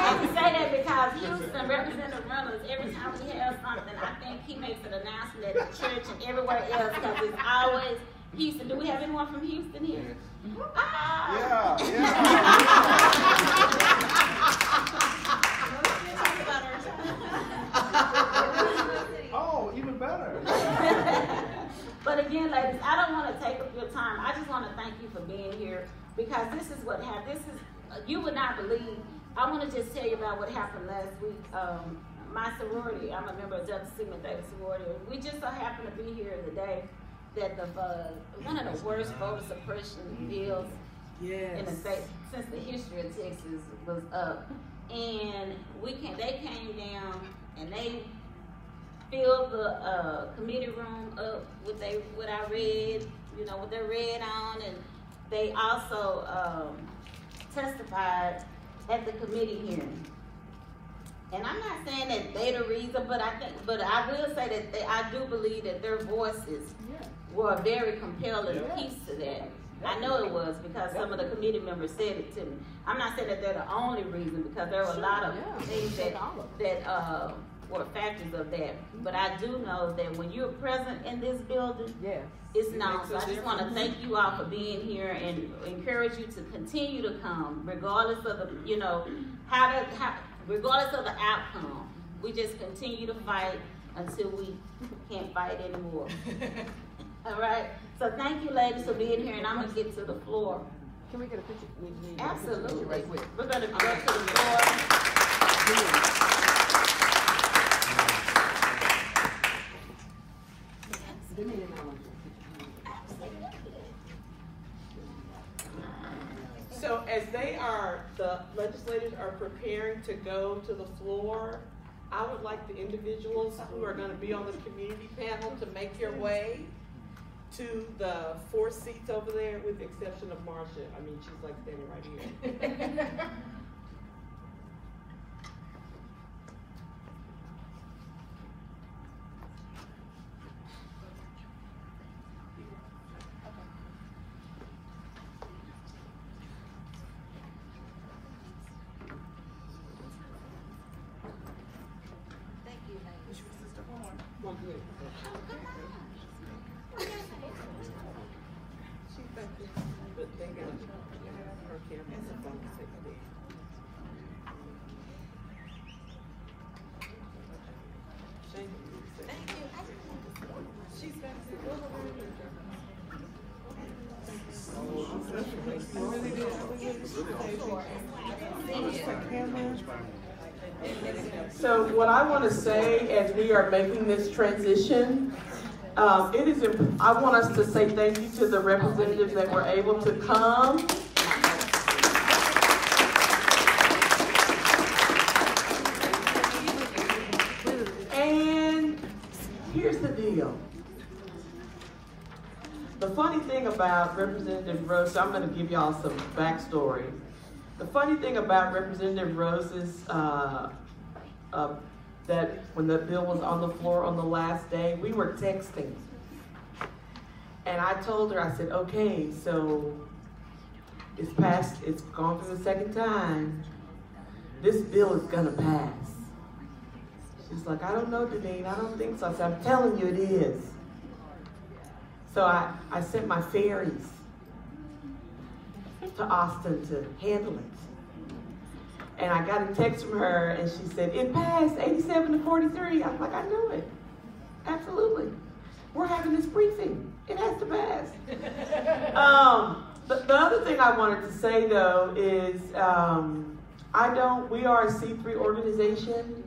had to say that because Houston, Representative Reynolds, every time we have something, I think he makes an announcement at the church and everywhere else because it's always Houston. Do we have anyone from Houston here? Ah! Oh, even better. But again, ladies, I don't want to take up your time. I just want to thank you for being here because this is what happened. You would not believe. I want to just tell you about what happened last week. My sorority, I'm a member of Delta Sigma Theta sorority. We just so happened to be here the day that one of the worst voter suppression bills in the state since the history of Texas was up. And they came down and they filled the committee room up with what I read, what they read on, and they also testified at the committee hearing. And I'm not saying that they're the reason, but I will say that I do believe that their voices were a very compelling piece to that. I know it was because some of the committee members said it to me. I'm not saying that they're the only reason because there were a lot of things that were factors of that. But I do know that when you're present in this building, it's known. So I just want to thank you all for being here and encourage you to continue to come, regardless of the, regardless of the outcome. We just continue to fight until we can't fight anymore. All right. So thank you, ladies, for being here, and I'm gonna get to the floor. Can we get a picture? Absolutely. Right quick. We're gonna go to the floor. So as the legislators are preparing to go to the floor, I would like the individuals who are going to be on the community panel to make your way to the 4 seats over there, with the exception of Marsha. She's like standing right here. So what I want to say as we are making this transition, I want us to say thank you to the representatives that were able to come. And here's the deal. The funny thing about Representative Rose, so I'm going to give y'all some backstory. The funny thing about Representative Rose's, that when the bill was on the floor on the last day, we were texting. And I told her, I said, okay, so it's passed, it's gone for the second time. This bill is going to pass. She's like, I don't know, Deneen, I don't think so. I said, I'm telling you it is. So I sent my fairies to Austin to handle it. And I got a text from her, and she said, it passed 87-43. I was like, I knew it. Absolutely. We're having this briefing. It has to pass. The other thing I wanted to say, though, is we are a C3 organization,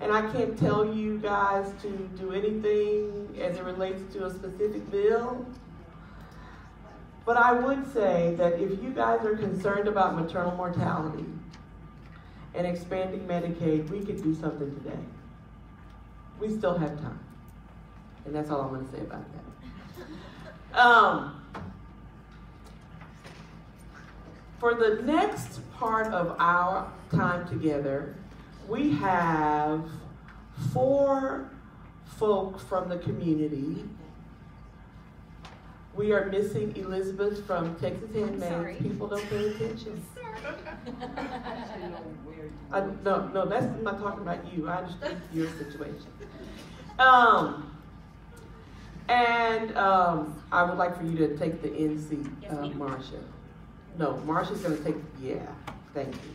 and I can't tell you guys to do anything as it relates to a specific bill. But I would say that if you guys are concerned about maternal mortality and expanding Medicaid, we could do something today. We still have time. And that's all I'm going to say about that. For the next part of our time together, we have 4 folk from the community. We are missing Elizabeth from Texas Handmaids. People don't pay attention. No, that's I'm not talking about you. I understand your situation. I would like for you to take the NC, Marcia. No, Marcia's going to take, thank you.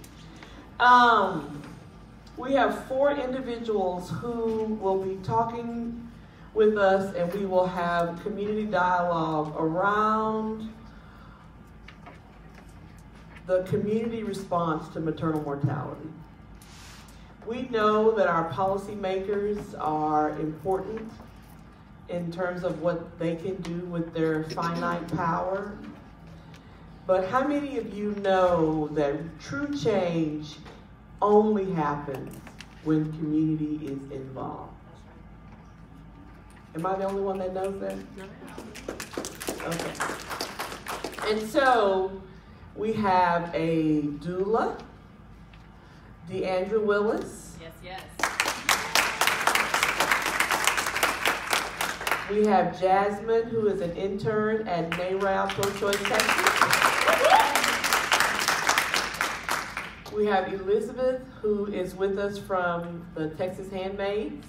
We have 4 individuals who will be talking with us, and we will have community dialogue around the community response to maternal mortality. We know that our policymakers are important in terms of what they can do with their finite power. But how many of you know that true change only happens when community is involved? Am I the only one that knows that? No. Okay. And so we have a doula, Deandra Willis. Yes. We have Jasmine, who is an intern at NARAL Pro-Choice Texas. We have Elizabeth, who is with us from the Texas Handmaids.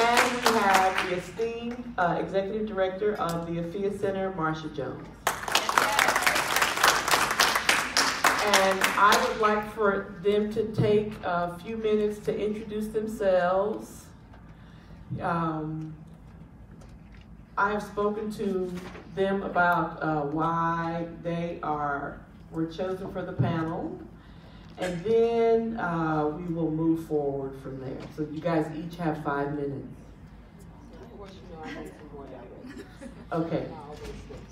And we have the esteemed Executive Director of the Afiya Center, Marcia Jones. And I would like for them to take a few minutes to introduce themselves. I have spoken to them about why they were chosen for the panel. And then we will move forward from there. So you guys each have 5 minutes. Okay.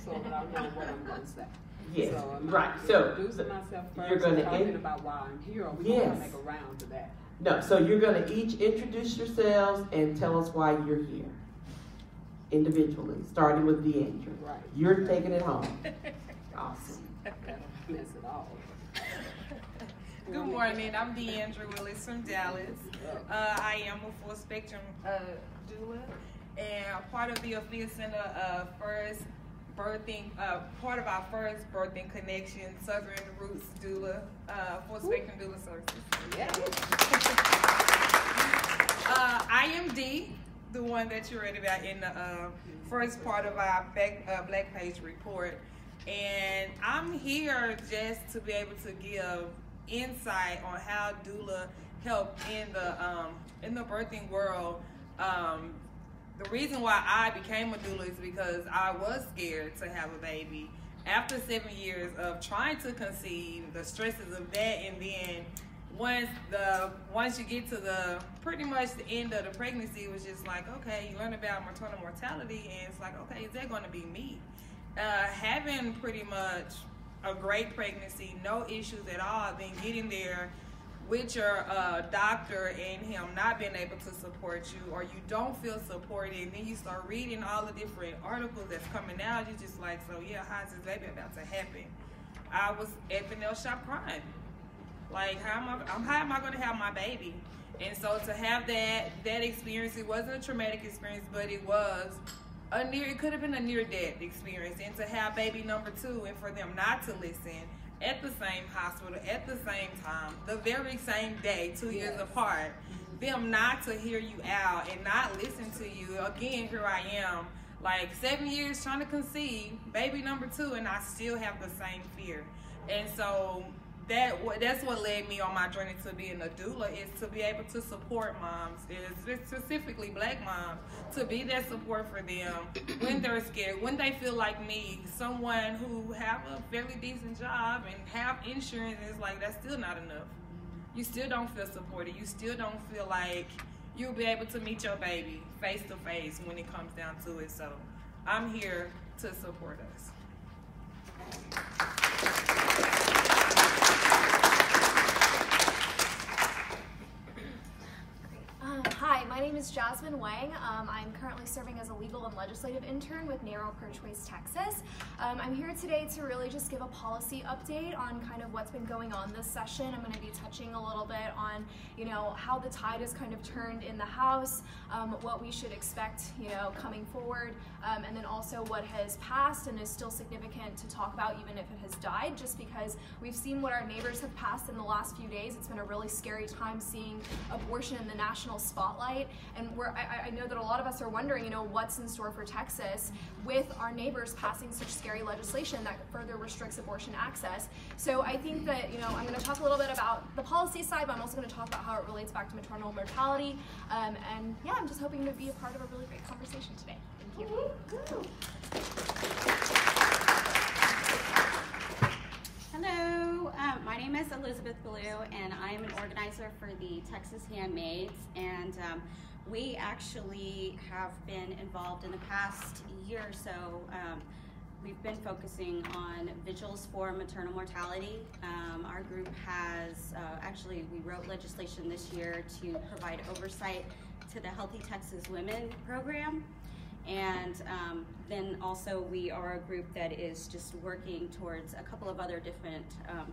So that I know what I'm going to say. Yes, so right. So introducing myself first, you're going to talking about why I'm here, or we're going to make a round to that. No, so you're going to each introduce yourselves and tell us why you're here, individually, starting with Deandra. Right. You're taking it home. Awesome. Mess it all. Good morning. I'm Deandra Willis from Dallas. I am a full spectrum doula and part of the Afiya Center first birthing, part of our first birthing connection, Southern Roots doula, full spectrum doula services. Yeah. I am Dee, the one that you read about in the first part of our Black Page report. And I'm here just to be able to give insight on how doula help in the birthing world. The reason why I became a doula is because I was scared to have a baby, after 7 years of trying to conceive, the stresses of that, and then once you get to the pretty much the end of the pregnancy, it was just like, okay, you learn about maternal mortality, and it's like, okay, is that going to be me? Having pretty much a great pregnancy, no issues at all, then getting there with your doctor and him not being able to support you, or you don't feel supported, and then you start reading all the different articles that's coming out, you're just like, so yeah, how's this baby about to happen? I was at the nail shop crying. Like, how am I going to have my baby? And so to have that experience, it wasn't a traumatic experience, but it was it could have been a near-death experience. And to have baby number 2 and for them not to listen at the same hospital, at the same time, the very same day, 2 years apart, them not to hear you out and not listen to you. Again, here I am, like 7 years trying to conceive, baby number 2, and I still have the same fear. And so that's what led me on my journey to being a doula, is to be able to support moms, is specifically Black moms, to be that support for them when they're scared, when they feel like me, someone who have a fairly decent job and have insurance, is like, that's still not enough. You still don't feel supported. You still don't feel like you'll be able to meet your baby face to face when it comes down to it. So I'm here to support us. Hi, my name is Jasmine Wang. I'm currently serving as a legal and legislative intern with NARO Pro-Choice Texas. I'm here today to really just give a policy update on kind of what's been going on this session. I'm going to be touching a little bit on, how the tide has kind of turned in the House, what we should expect, coming forward, and then also what has passed and is still significant to talk about, even if it has died, just because we've seen what our neighbors have passed in the last few days. It's been a really scary time seeing abortion in the national spotlight, and I know that a lot of us are wondering, what's in store for Texas with our neighbors passing such scary legislation that further restricts abortion access. So I think that, I'm going to talk a little bit about the policy side, but I'm also going to talk about how it relates back to maternal mortality, and yeah, I'm just hoping to be a part of a really great conversation today. Thank you. Hello, my name is Elizabeth Blue, and I'm an organizer for the Texas Handmaids, and we actually have been involved in the past year or so. We've been focusing on vigils for maternal mortality. Our group has, we wrote legislation this year to provide oversight to the Healthy Texas Women program. And then also we are a group that is just working towards a couple of other different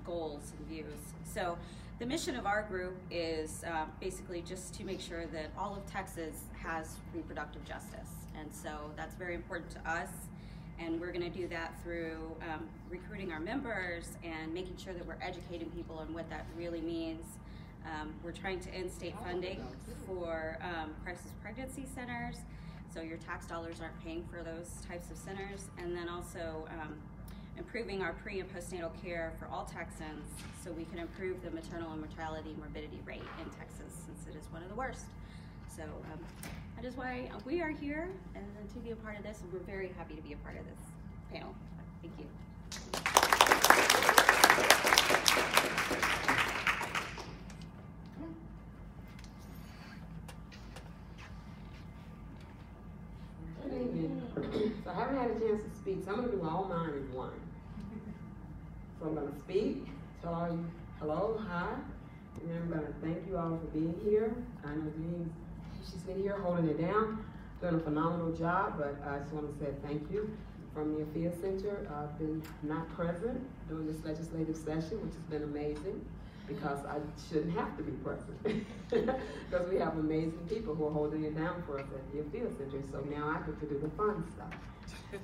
goals and views. So the mission of our group is basically just to make sure that all of Texas has reproductive justice. And so that's very important to us. And we're going to do that through recruiting our members and making sure that we're educating people on what that really means. We're trying to end state funding for crisis pregnancy centers, so your tax dollars aren't paying for those types of centers. And then also improving our pre- and postnatal care for all Texans, so we can improve the maternal and mortality morbidity rate in Texas, since it is one of the worst. So that is why we are here, and to be a part of this, and we're very happy to be a part of this panel. Thank you. So I haven't had a chance to speak, so I'm going to do all mine in one. So I'm going to speak, tell all you hello, hi, and then I'm going to thank you all for being here. I know she's been here holding it down, doing a phenomenal job, but I just want to say thank you from the Afiya Center. I've been not present during this legislative session, which has been amazing, because I shouldn't have to be present, because we have amazing people who are holding it down for us at the Afiya Center. So now I get to do the fun stuff.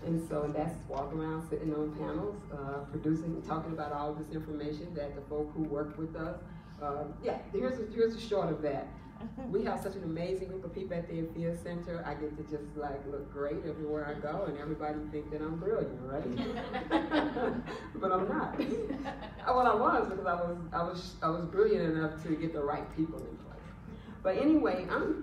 And so that's walk around, sitting on panels, producing, talking about all this information that the folk who work with us. Here's a short of that. We have such an amazing group of people at the Afiya Center. I get to just look great everywhere I go, and everybody think that I'm brilliant, right? But I'm not. Well, I was, because I was brilliant enough to get the right people in place. But anyway, I'm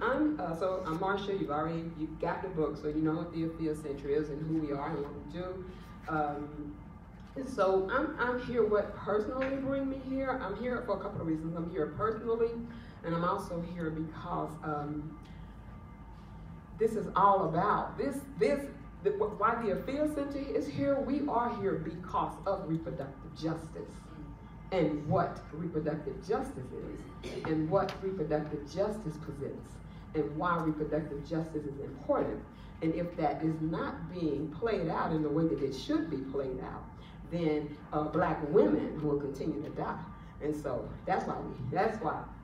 Marcia. You got the book, so you know what the Afiya Center is and who we are and what we do. So I'm here, what personally bring me here? I'm here for a couple of reasons. I'm here personally, and I'm also here because this is all about, why the Afiya Center is here. We are here because of reproductive justice and what reproductive justice is and what reproductive justice presents and why reproductive justice is important. And if that is not being played out in the way that it should be played out, then black women will continue to die. And so that's why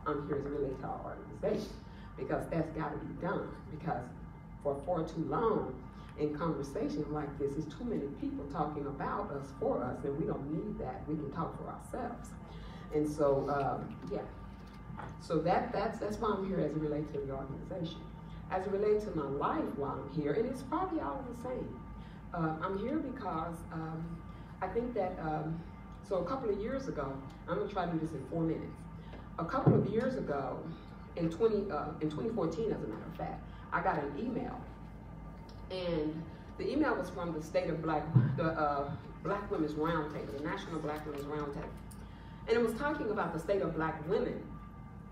I'm here to relate to our organization, because that's got to be done. Because for far too long in conversations like this, there's too many people talking about us for us, and we don't need that. We can talk for ourselves. And so yeah. So that's why I'm here as it relates to the organization. As it relates to my life while I'm here, and it's probably all the same. I'm here because I think that, so a couple of years ago, I'm gonna try to do this in 4 minutes. A couple of years ago, in 2014, as a matter of fact, I got an email. And the email was from the state of Black Women's Roundtable, the National Black Women's Roundtable. And it was talking about the state of black women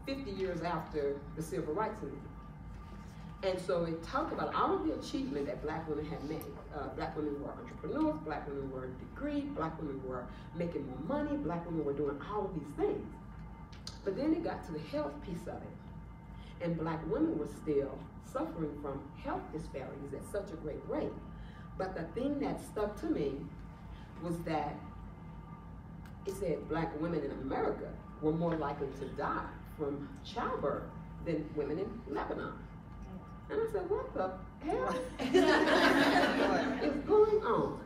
50 years after the Civil Rights Movement. And so it talked about all of the achievement that black women had made. Black women were entrepreneurs, black women were degreed, black women were making more money, black women were doing all of these things. But then it got to the health piece of it. And black women were still suffering from health disparities at such a great rate. But the thing that stuck to me was that it said black women in America were more likely to die from childbirth than women in Lebanon. And I said, what the hell is going on?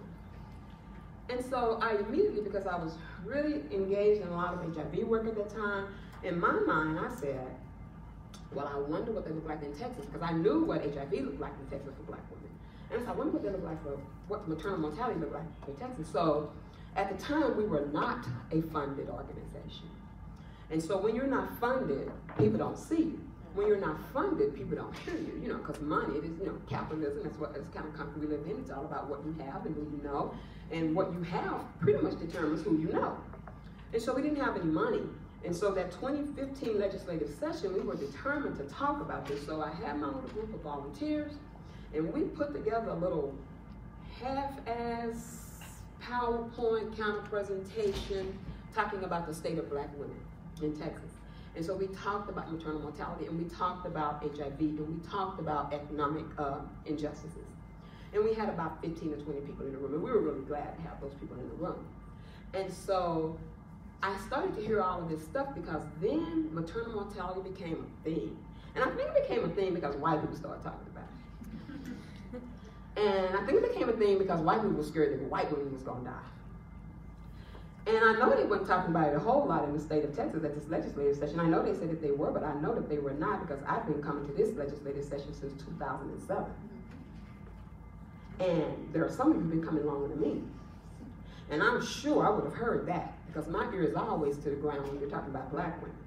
And so I immediately, because I was really engaged in a lot of HIV work at that time, in my mind I said, well, I wonder what they look like in Texas, because I knew what HIV looked like in Texas for black women. And so I wonder what they look like for, what maternal mortality looked like in Texas. So at the time, we were not a funded organization. And so when you're not funded, people don't see you. When you're not funded, people don't hear you, because money, it is, capitalism is what this kind of country we live in. It's all about what you have and who you know. And what you have pretty much determines who you know. And so we didn't have any money. And so that 2015 legislative session, we were determined to talk about this. So I had my little group of volunteers, and we put together a little half-ass PowerPoint counter presentation talking about the state of black women in Texas. And so we talked about maternal mortality, and we talked about HIV, and we talked about economic injustices. And we had about 15 to 20 people in the room, and we were really glad to have those people in the room. And so I started to hear all of this stuff, because then maternal mortality became a thing. And I think it became a thing because white people started talking about it. And I think it became a thing because white people were scared that white women was gonna die. And I know they weren't talking about it a whole lot in the state of Texas at this legislative session. I know they said that they were, but I know that they were not, because I've been coming to this legislative session since 2007. And there are some of you who've been coming longer than me. And I'm sure I would have heard that, because my ear is always to the ground when you're talking about black women.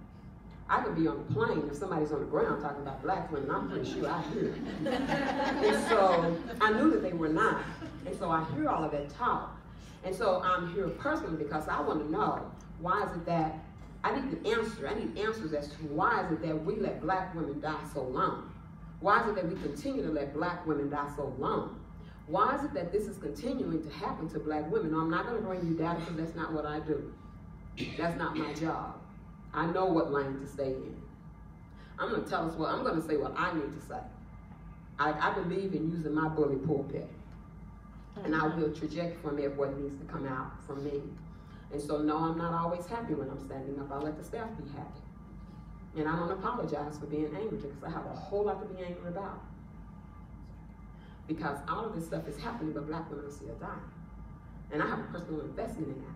I could be on the plane, if somebody's on the ground talking about black women, I'm pretty sure I hear it. And so I knew that they were not. And so I hear all of that talk. And so I'm here personally because I want to know, why is it that, I need answers as to why is it that we let black women die so long? Why is it that we continue to let black women die so long? Why is it that this is continuing to happen to black women? No, I'm not going to bring you data, because that's not what I do. That's not my job. I know what lane to stay in. I'm going to tell us what, I'm going to say what I need to say. I believe in using my bully pulpit. And I will traject from it what needs to come out from me. And so no, I'm not always happy when I'm standing up. I let the staff be happy. And I don't apologize for being angry, because I have a whole lot to be angry about. Because all of this stuff is happening, but black women are still dying. And I have a personal investment in that.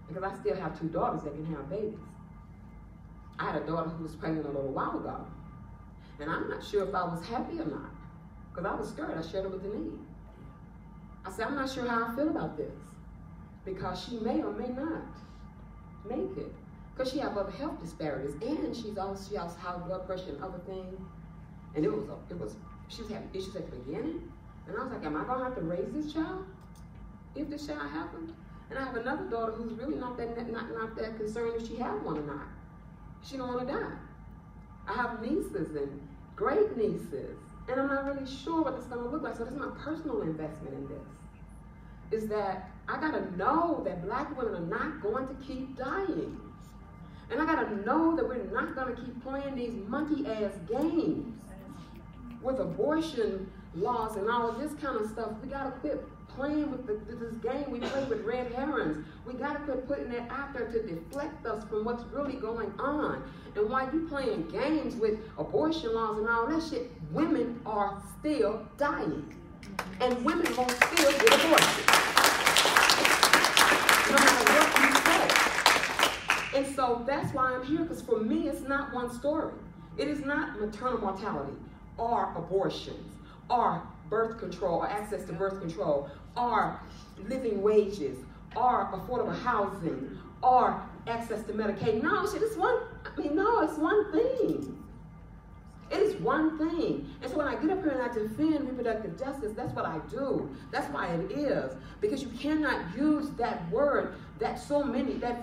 Because I still have 2 daughters that can have babies. I had a daughter who was pregnant a little while ago. And I'm not sure if I was happy or not. Because I was scared. I shared it with Denise. I said, I'm not sure how I feel about this, because she may or may not make it, because she has other health disparities, and she has high blood pressure and other things. And she was having issues at the beginning, and I was like, am I gonna have to raise this child if this child happens? And I have another daughter who's really not that concerned if she has one or not. She don't want to die. I have nieces and great nieces, and I'm not really sure what it's going to look like. So that's my personal investment in this. Is that I got to know that black women are not going to keep dying. And I got to know that we're not going to keep playing these monkey-ass games with abortion laws and all of this kind of stuff. We got to quit playing with this game we play with red herrings. We got to quit putting that out there to deflect us from what's really going on. And while you playing games with abortion laws and all that shit, women are still dying. And women won't still get abortion. No matter what you say. And so that's why I'm here, because for me it's not one story. It is not maternal mortality or abortions or birth control or access to birth control or living wages or affordable housing or access to Medicaid. No, shit, it's one thing. It is one thing. And so when I get up here and I defend reproductive justice, that's what I do. That's why it is. Because you cannot use that word, that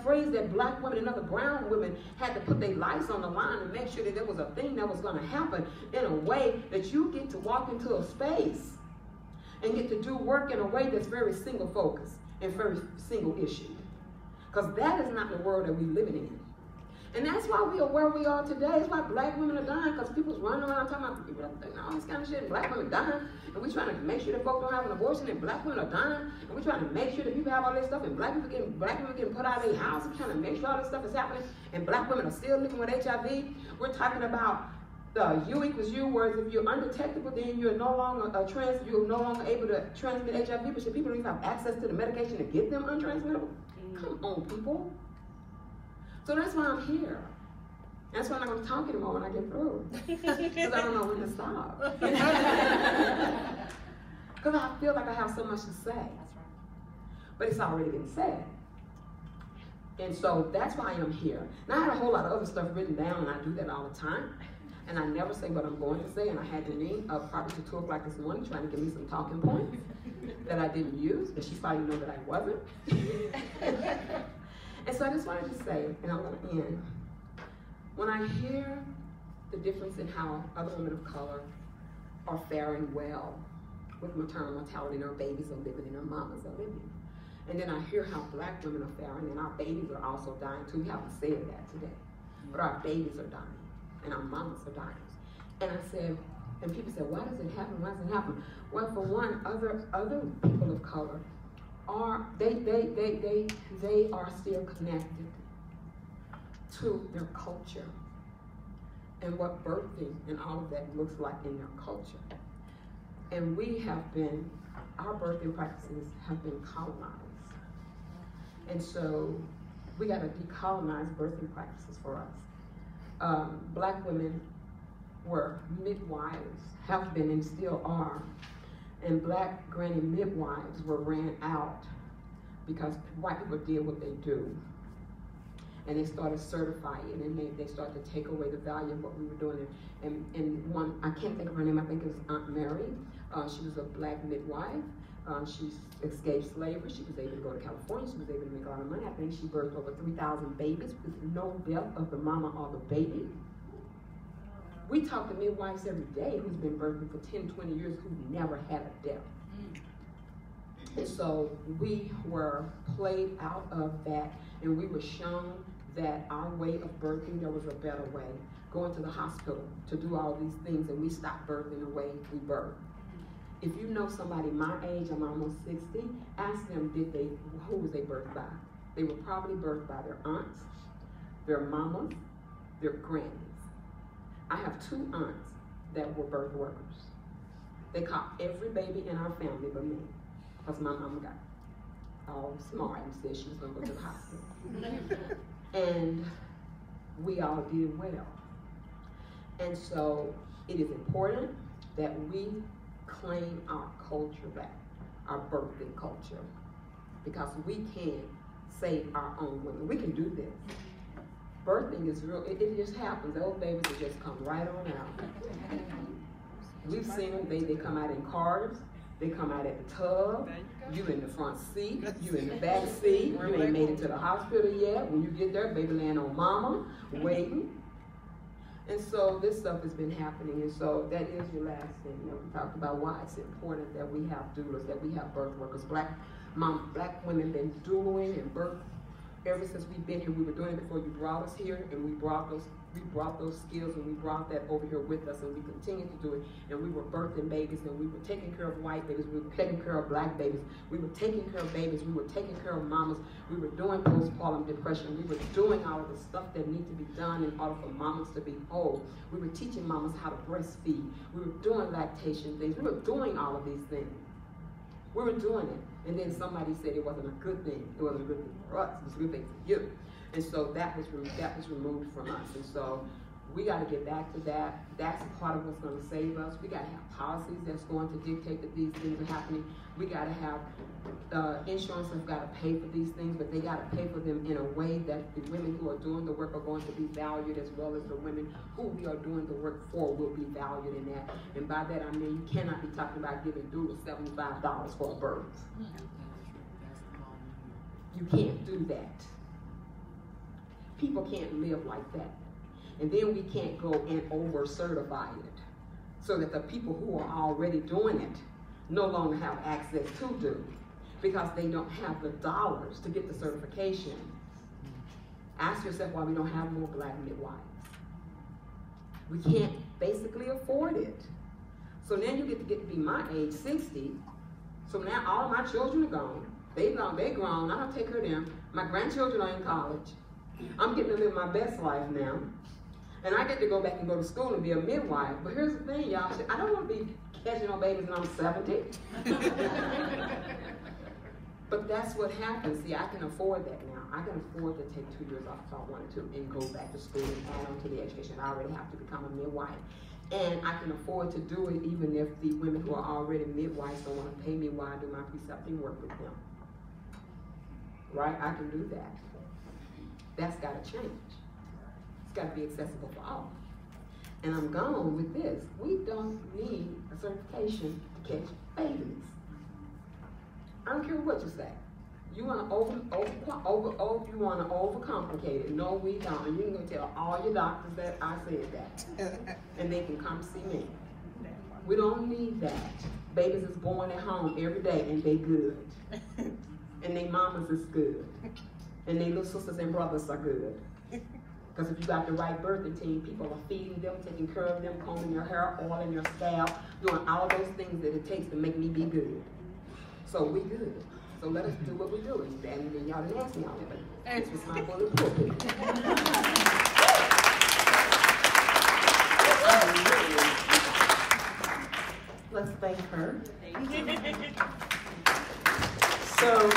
phrase that black women and other brown women had to put their lives on the line and make sure that there was a thing that was going to happen in a way that you get to walk into a space and get to do work in a way that's very single focused and very single issue. Because that is not the world that we're living in. And that's why we are where we are today. That's why black women are dying, because people's running around talking about all this kind of shit, and black women dying, and we're trying to make sure that folks don't have an abortion, and black women are dying, and we're trying to make sure that people have all this stuff, and black people getting put out of their house, and trying to make sure all this stuff is happening, and black women are still living with HIV. We're talking about U equals U, whereas if you're undetectable, then you're no longer you're no longer able to transmit HIV, but people don't even have access to the medication to get them untransmittable. Come on, people. So that's why I'm here. That's why I'm not going to talk anymore when I get through. Because I don't know when to stop. Because I feel like I have so much to say. But it's already been said. And so that's why I'm here. Now I had a whole lot of other stuff written down, and I do that all the time. And I never say what I'm going to say. And I had Janine up probably to 2 o'clock this morning trying to give me some talking points that I didn't use. And she probably know that I wasn't. And so I just wanted to say, and I'm going to end, when I hear the difference in how other women of color are faring well with maternal mortality, and our babies are living and our mamas are living, and then I hear how black women are faring, and our babies are also dying too. We haven't said that today, but our babies are dying, and our mamas are dying. And I said, and people said, why does it happen? Why does it happen? Well, for one, other people of color they are still connected to their culture and what birthing and all of that looks like in their culture. And our birthing practices have been colonized. And so we got to decolonize birthing practices for us. Black women were midwives, have been and still are. And black granny midwives were ran out because white people did what they do. And they started certifying, and they started to take away the value of what we were doing. And one, I can't think of her name, I think it was Aunt Mary. She was a black midwife. She escaped slavery. She was able to go to California. She was able to make a lot of money. I think she birthed over 3,000 babies with no death of the mama or the baby. We talk to midwives every day who's been birthing for 10, 20 years who never had a death. And so we were played out of that, and we were shown that our way of birthing, there was a better way. Going to the hospital to do all these things, and we stopped birthing the way we birth. If you know somebody my age, I'm almost 60, ask them, who was they birthed by? They were probably birthed by their aunts, their mamas, their grannies. I have 2 aunts that were birth workers. They caught every baby in our family but me, because my mama got all smart and said she was going to go to the hospital. And we all did well. And so it is important that we claim our culture back, our birthing culture, because we can save our own women. We can do this. Birthing is real, it just happens. Those babies will just come right on out. We've seen them, they come out in cars, They come out at the tub, you in the front seat, you in the back seat, you ain't made it to the hospital yet. When you get there, baby laying on mama, waiting. And so this stuff has been happening, and so that is your last thing. You know, we talked about why it's important that we have doulas, that we have birth workers. Black women been doing and birth ever since we've been here. We were doing it before you brought us here, and we brought those skills, and we brought that over here with us, and we continue to do it. And we were birthing babies, and we were taking care of white babies, we were taking care of black babies, we were taking care of babies, we were taking care of mamas, we were doing postpartum depression, we were doing all of the stuff that needs to be done in order for mamas to be whole. We were teaching mamas how to breastfeed. We were doing lactation things. We were doing all of these things. We were doing it. And then somebody said it wasn't a good thing. It wasn't a good thing for us. It was a good thing for you. And so that was removed from us. And so we got to get back to that. That's part of what's going to save us. We got to have policies that's going to dictate that these things are happening. We got to have insurance has got to pay for these things, but they got to pay for them in a way that the women who are doing the work are going to be valued, as well as the women who we are doing the work for will be valued in that. And by that I mean you cannot be talking about giving doulas $75 for a birth. You can't do that. People can't live like that. And then we can't go and over-certify it so that the people who are already doing it no longer have access to do, because they don't have the dollars to get the certification. Ask yourself why we don't have more black midwives. We can't basically afford it. So then you get to be my age, 60. So now all of my children are gone. They grown. I don't take care of them. My grandchildren are in college. I'm getting to live my best life now. And I get to go back and go to school and be a midwife. But here's the thing, y'all. I don't want to be catching on babies when I'm 70. But that's what happens. See, I can afford that now. I can afford to take 2 years off if I wanted to and go back to school and add on to the education. I already have to become a midwife. And I can afford to do it even if the women who are already midwives don't want to pay me while I do my precepting work with them. Right? I can do that. That's got to change. It's got to be accessible for all. And I'm gone with this. We don't need a certification to catch babies. I don't care what you say. You want to you want to overcomplicate it. No, we don't. And you can go tell all your doctors that I said that, and they can come see me. We don't need that. Babies is born at home every day, and they good, and they mamas is good, and they little sisters and brothers are good. Because if you got the right birthing team, people are feeding them, taking care of them, combing their hair, oiling their scalp, doing all those things that it takes to make me be good. So we good. So let us do what we do. And then y'all didn't ask me all of it. This was my bullet pulpit. Let's thank her. Thank you. So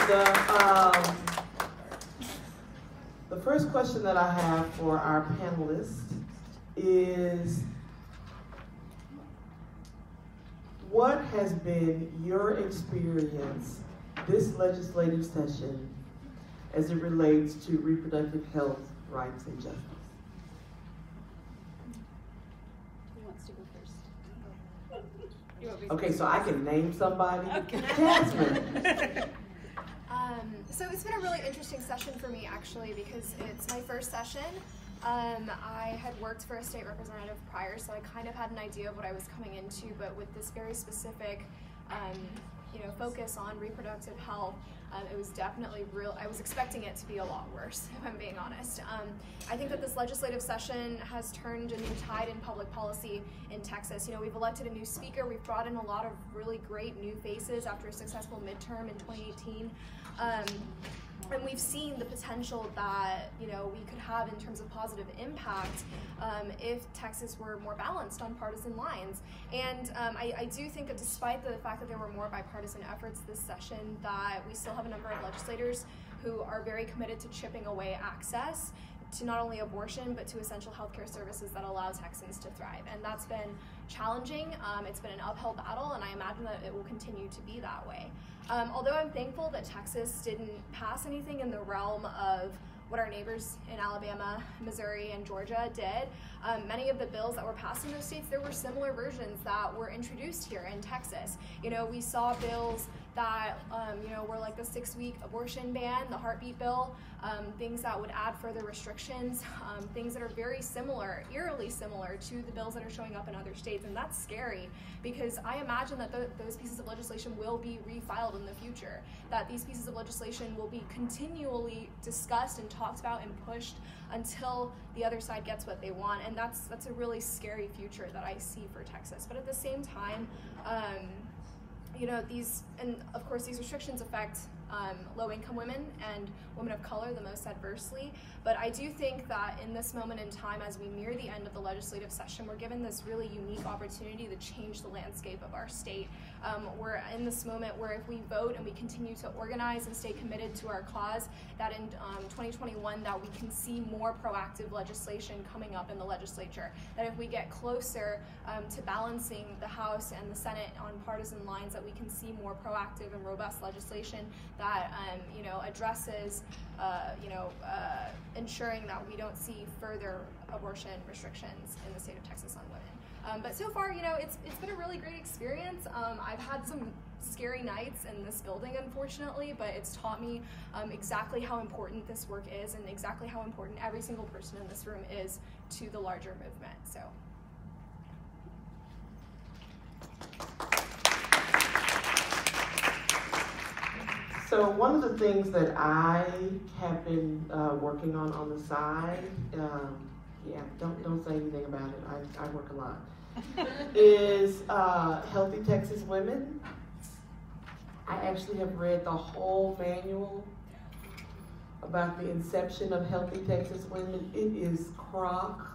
the first question that I have for our panelists is, what has been your experience this legislative session as it relates to reproductive health, rights, and justice? Who wants to go first? Okay, so I can name somebody. Okay. Jasmine. So it's been a really interesting session for me, actually, because it's my first session. I had worked for a state representative prior, so I kind of had an idea of what I was coming into, but with this very specific focus on reproductive health, it was definitely real. I was expecting it to be a lot worse, if I'm being honest. I think that this legislative session has turned a new tide in public policy in Texas. We've elected a new speaker. We've brought in a lot of really great new faces after a successful midterm in 2018. And we've seen the potential that we could have in terms of positive impact if Texas were more balanced on partisan lines. And I do think that despite the fact that there were more bipartisan efforts this session, that we still have a number of legislators who are very committed to chipping away access to not only abortion, but to essential healthcare services that allow Texans to thrive. And that's been challenging. It's been an uphill battle, and I imagine that it will continue to be that way. Although I'm thankful that Texas didn't pass anything in the realm of what our neighbors in Alabama, Missouri, and Georgia did. Many of the bills that were passed in those states, there were similar versions that were introduced here in Texas. You know, we saw bills that, you know, were like the 6-week abortion ban, the heartbeat bill, things that would add further restrictions, things that are very similar, eerily similar to the bills that are showing up in other states. And that's scary because I imagine that those pieces of legislation will be refiled in the future, that these pieces of legislation will be continually discussed and talked about and pushed until the other side gets what they want. And that's a really scary future that I see for Texas. But at the same time, you know, and of course these restrictions affect low-income women and women of color the most adversely. But I do think that in this moment in time, as we near the end of the legislative session, we're given this really unique opportunity to change the landscape of our state. We're in this moment where if we vote and we continue to organize and stay committed to our cause, that in 2021 that we can see more proactive legislation coming up in the legislature. That if we get closer to balancing the House and the Senate on partisan lines, that we can see more proactive and robust legislation that you know, addresses you know, ensuring that we don't see further abortion restrictions in the state of Texas on women. But so far, you know, it's been a really great experience. I've had some scary nights in this building, unfortunately, but it's taught me exactly how important this work is and exactly how important every single person in this room is to the larger movement. So. So one of the things that I have been working on the side, yeah, don't say anything about it. I work a lot. Is Healthy Texas Women. I actually have read the whole manual about the inception of Healthy Texas Women. It is crock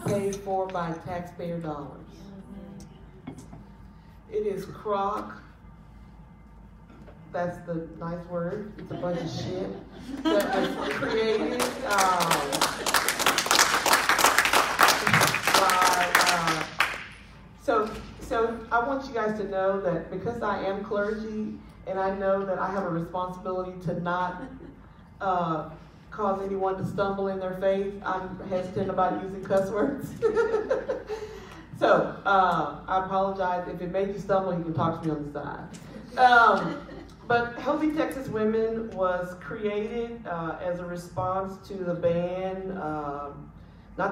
paid for by taxpayer dollars. It is crock. That's the nice word. It's a bunch of shit that was created So I want you guys to know that because I am clergy and I know that I have a responsibility to not cause anyone to stumble in their faith, I'm hesitant about using cuss words. So I apologize. If it made you stumble, you can talk to me on the side. But Healthy Texas Women was created as a response to the ban, the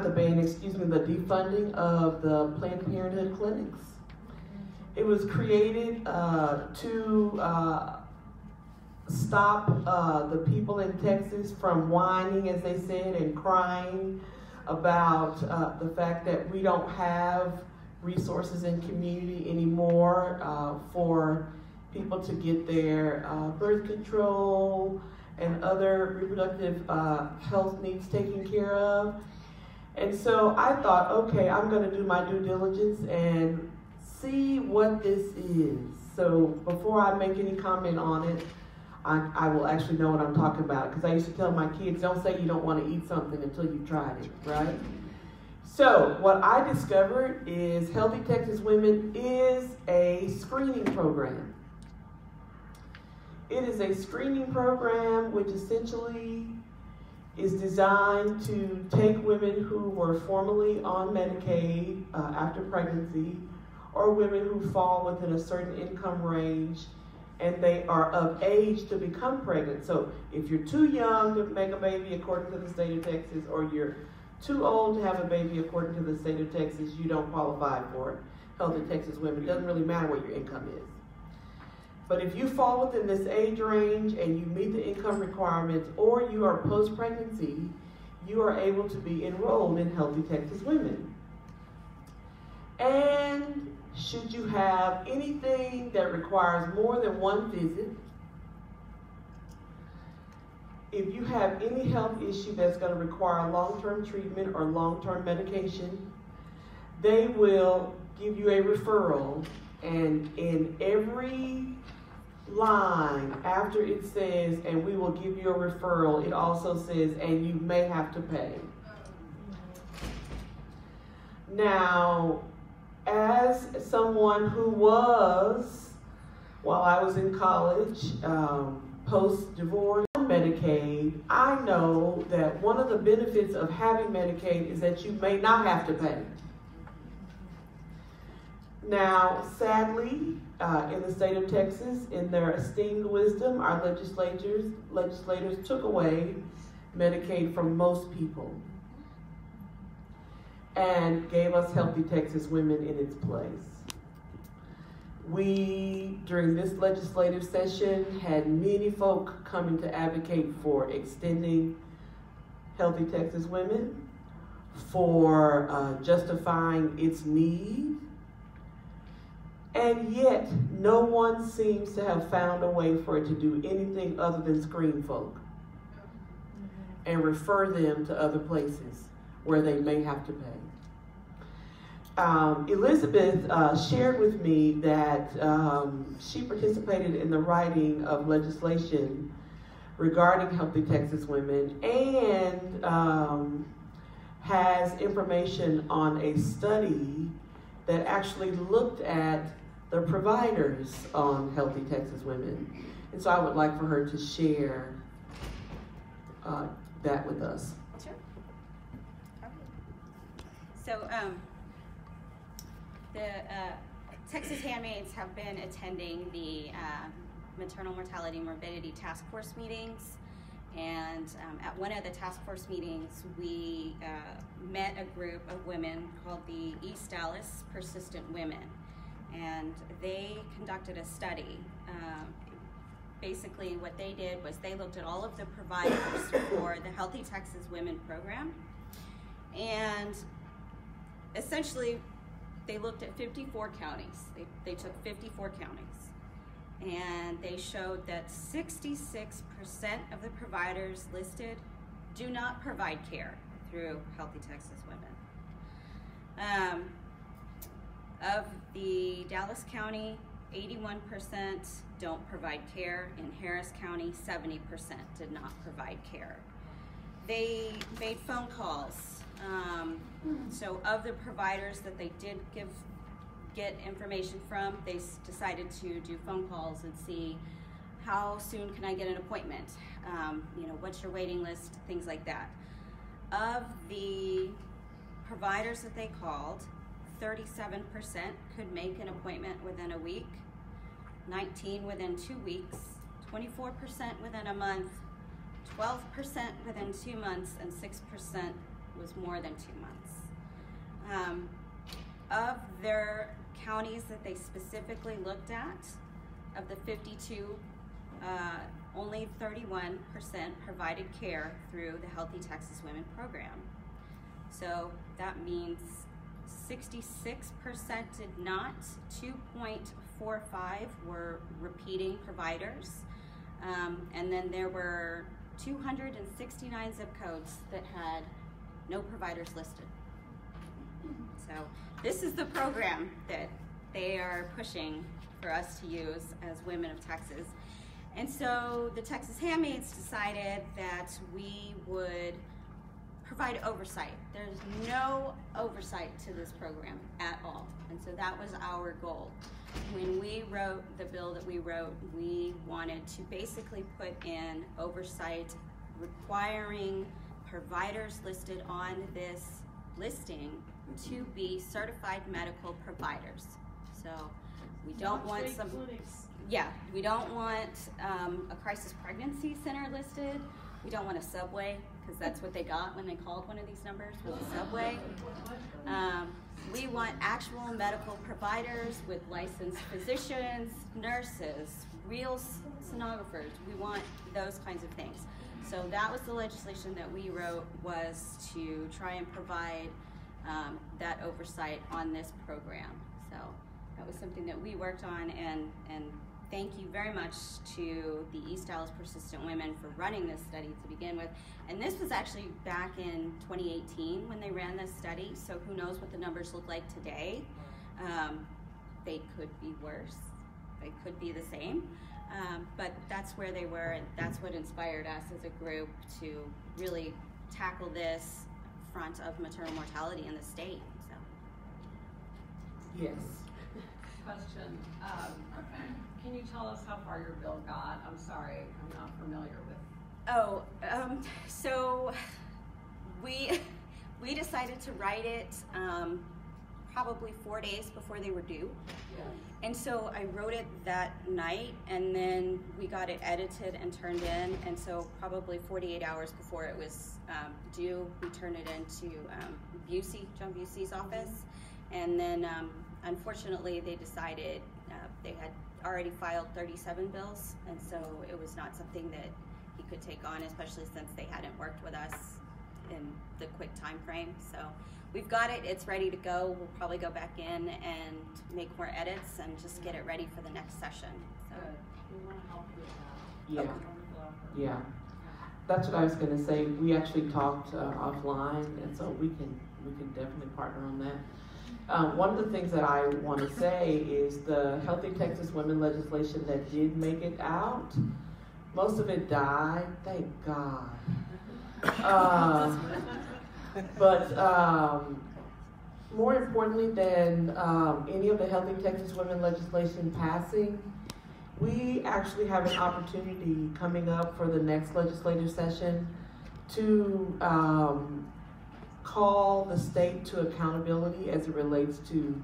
defunding of the Planned Parenthood clinics. It was created to stop the people in Texas from whining, as they said, and crying about the fact that we don't have resources in community anymore for people to get their birth control and other reproductive health needs taken care of. And so I thought, okay, I'm going to do my due diligence and see what this is. So before I make any comment on it, I will actually know what I'm talking about, because I used to tell my kids, don't say you don't want to eat something until you've tried it, right? So what I discovered is Healthy Texas Women is a screening program. It is a screening program which essentially is designed to take women who were formerly on Medicaid after pregnancy, or women who fall within a certain income range and they are of age to become pregnant. So if you're too young to make a baby according to the state of Texas, or you're too old to have a baby according to the state of Texas, you don't qualify for it. Healthy Texas Women, it doesn't really matter what your income is. But if you fall within this age range and you meet the income requirements, or you are post-pregnancy, you are able to be enrolled in Healthy Texas Women. And should you have anything that requires more than one visit, if you have any health issue that's going to require long-term treatment or long-term medication, they will give you a referral, and in every line after it says, and we will give you a referral, it also says, and you may have to pay. Now, as someone who was, while I was in college, post-divorce, on Medicaid, Medicaid, I know that one of the benefits of having Medicaid is that you may not have to pay. Now, sadly, in the state of Texas, in their esteemed wisdom, our legislators took away Medicaid from most people and gave us Healthy Texas Women in its place. We, during this legislative session, had many folk coming to advocate for extending Healthy Texas Women, for justifying its need, and yet no one seems to have found a way for it to do anything other than screen folk and refer them to other places where they may have to pay. Elizabeth shared with me that she participated in the writing of legislation regarding Healthy Texas Women and has information on a study that actually looked at the providers on Healthy Texas Women. And so I would like for her to share that with us. Sure. So, the Texas Handmaids have been attending the maternal mortality and morbidity task force meetings, and at one of the task force meetings we met a group of women called the East Dallas Persistent Women, and they conducted a study. Basically what they did was they looked at all of the providers for the Healthy Texas Women program, and essentially they looked at 54 counties. They took 54 counties, and they showed that 66% of the providers listed do not provide care through Healthy Texas Women. Of the Dallas County, 81% don't provide care. In Harris County, 70% did not provide care. They made phone calls. So of the providers that they did get information from, they decided to do phone calls and see how soon can I get an appointment, what's your waiting list, things like that. Of the providers that they called, 37% could make an appointment within a week, 19% within 2 weeks, 24% within a month, 12% within 2 months, and 6% was more than 2 months. Of their counties that they specifically looked at, of the 52, only 31% provided care through the Healthy Texas Women program. So that means 66% did not, 2.45 were repeating providers, and then there were 269 zip codes that had no providers listed. So this is the program that they are pushing for us to use as women of Texas. And so the Texas Handmaids decided that we would provide oversight. There's no oversight to this program at all. And so that was our goal. When we wrote the bill that we wrote, we wanted to basically put in oversight requiring providers listed on this listing to be certified medical providers. So we don't want some, we don't want a crisis pregnancy center listed. We don't want a Subway, because that's what they got when they called one of these numbers, was a Subway. We want actual medical providers with licensed physicians, nurses, real sonographers. We want those kinds of things. So that was the legislation that we wrote, was to try and provide that oversight on this program. So that was something that we worked on, and thank you very much to the East Dallas Persistent Women for running this study to begin with. And this was actually back in 2018 when they ran this study, so who knows what the numbers look like today. They could be worse, they could be the same, but that's where they were, and that's what inspired us as a group to really tackle this front of maternal mortality in the state. So. Yes. Question. Can you tell us how far your bill got? I'm sorry, I'm not familiar with So we decided to write it probably 4 days before they were due. And so I wrote it that night, and then we got it edited and turned in, and so probably 48 hours before it was due, we turned it into John Busey's office. And then unfortunately they decided they had already filed 37 bills, and so it was not something that he could take on, especially since they hadn't worked with us in the quick time frame. So we've got it, it's ready to go. We'll probably go back in and make more edits and just get it ready for the next session. So. Yeah, yeah. That's what I was going to say. We actually talked offline, and so we can definitely partner on that. One of the things that I want to say is the Healthy Texas Women legislation that did make it out, most of it died, thank God. But more importantly than any of the Healthy Texas Women legislation passing, we actually have an opportunity coming up for the next legislative session to call the state to accountability as it relates to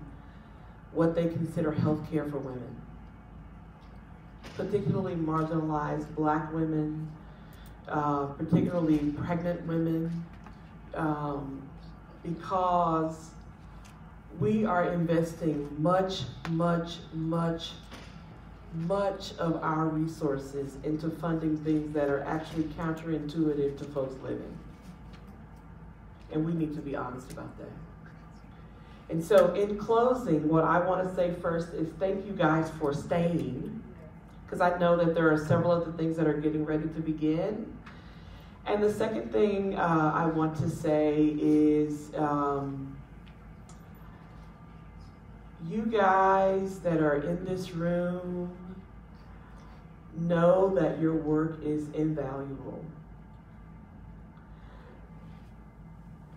what they consider health care for women, particularly marginalized Black women, particularly pregnant women, because we are investing much of our resources into funding things that are actually counterintuitive to folks living. And we need to be honest about that. And so in closing, what I want to say first is thank you guys for staying, because I know that there are several other things that are getting ready to begin. And the second thing I want to say is you guys that are in this room know that your work is invaluable.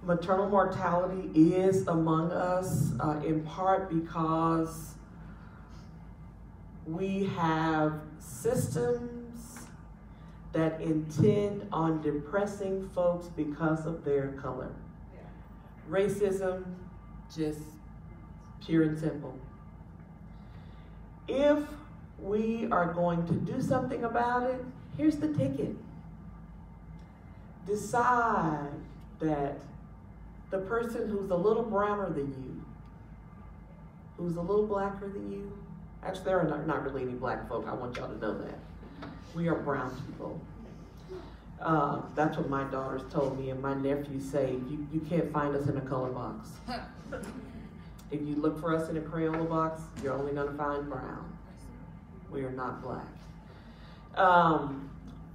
Maternal mortality is among us in part because we have systems that intend on depressing folks because of their color. Racism, just pure and simple. If we are going to do something about it, here's the ticket. Decide that the person who's a little browner than you, who's a little blacker than you, actually there are not really any Black folk, I want y'all to know that. We are brown people. That's what my daughters told me and my nephews say, you can't find us in a color box. If you look for us in a Crayola box, you're only gonna find brown. We are not Black.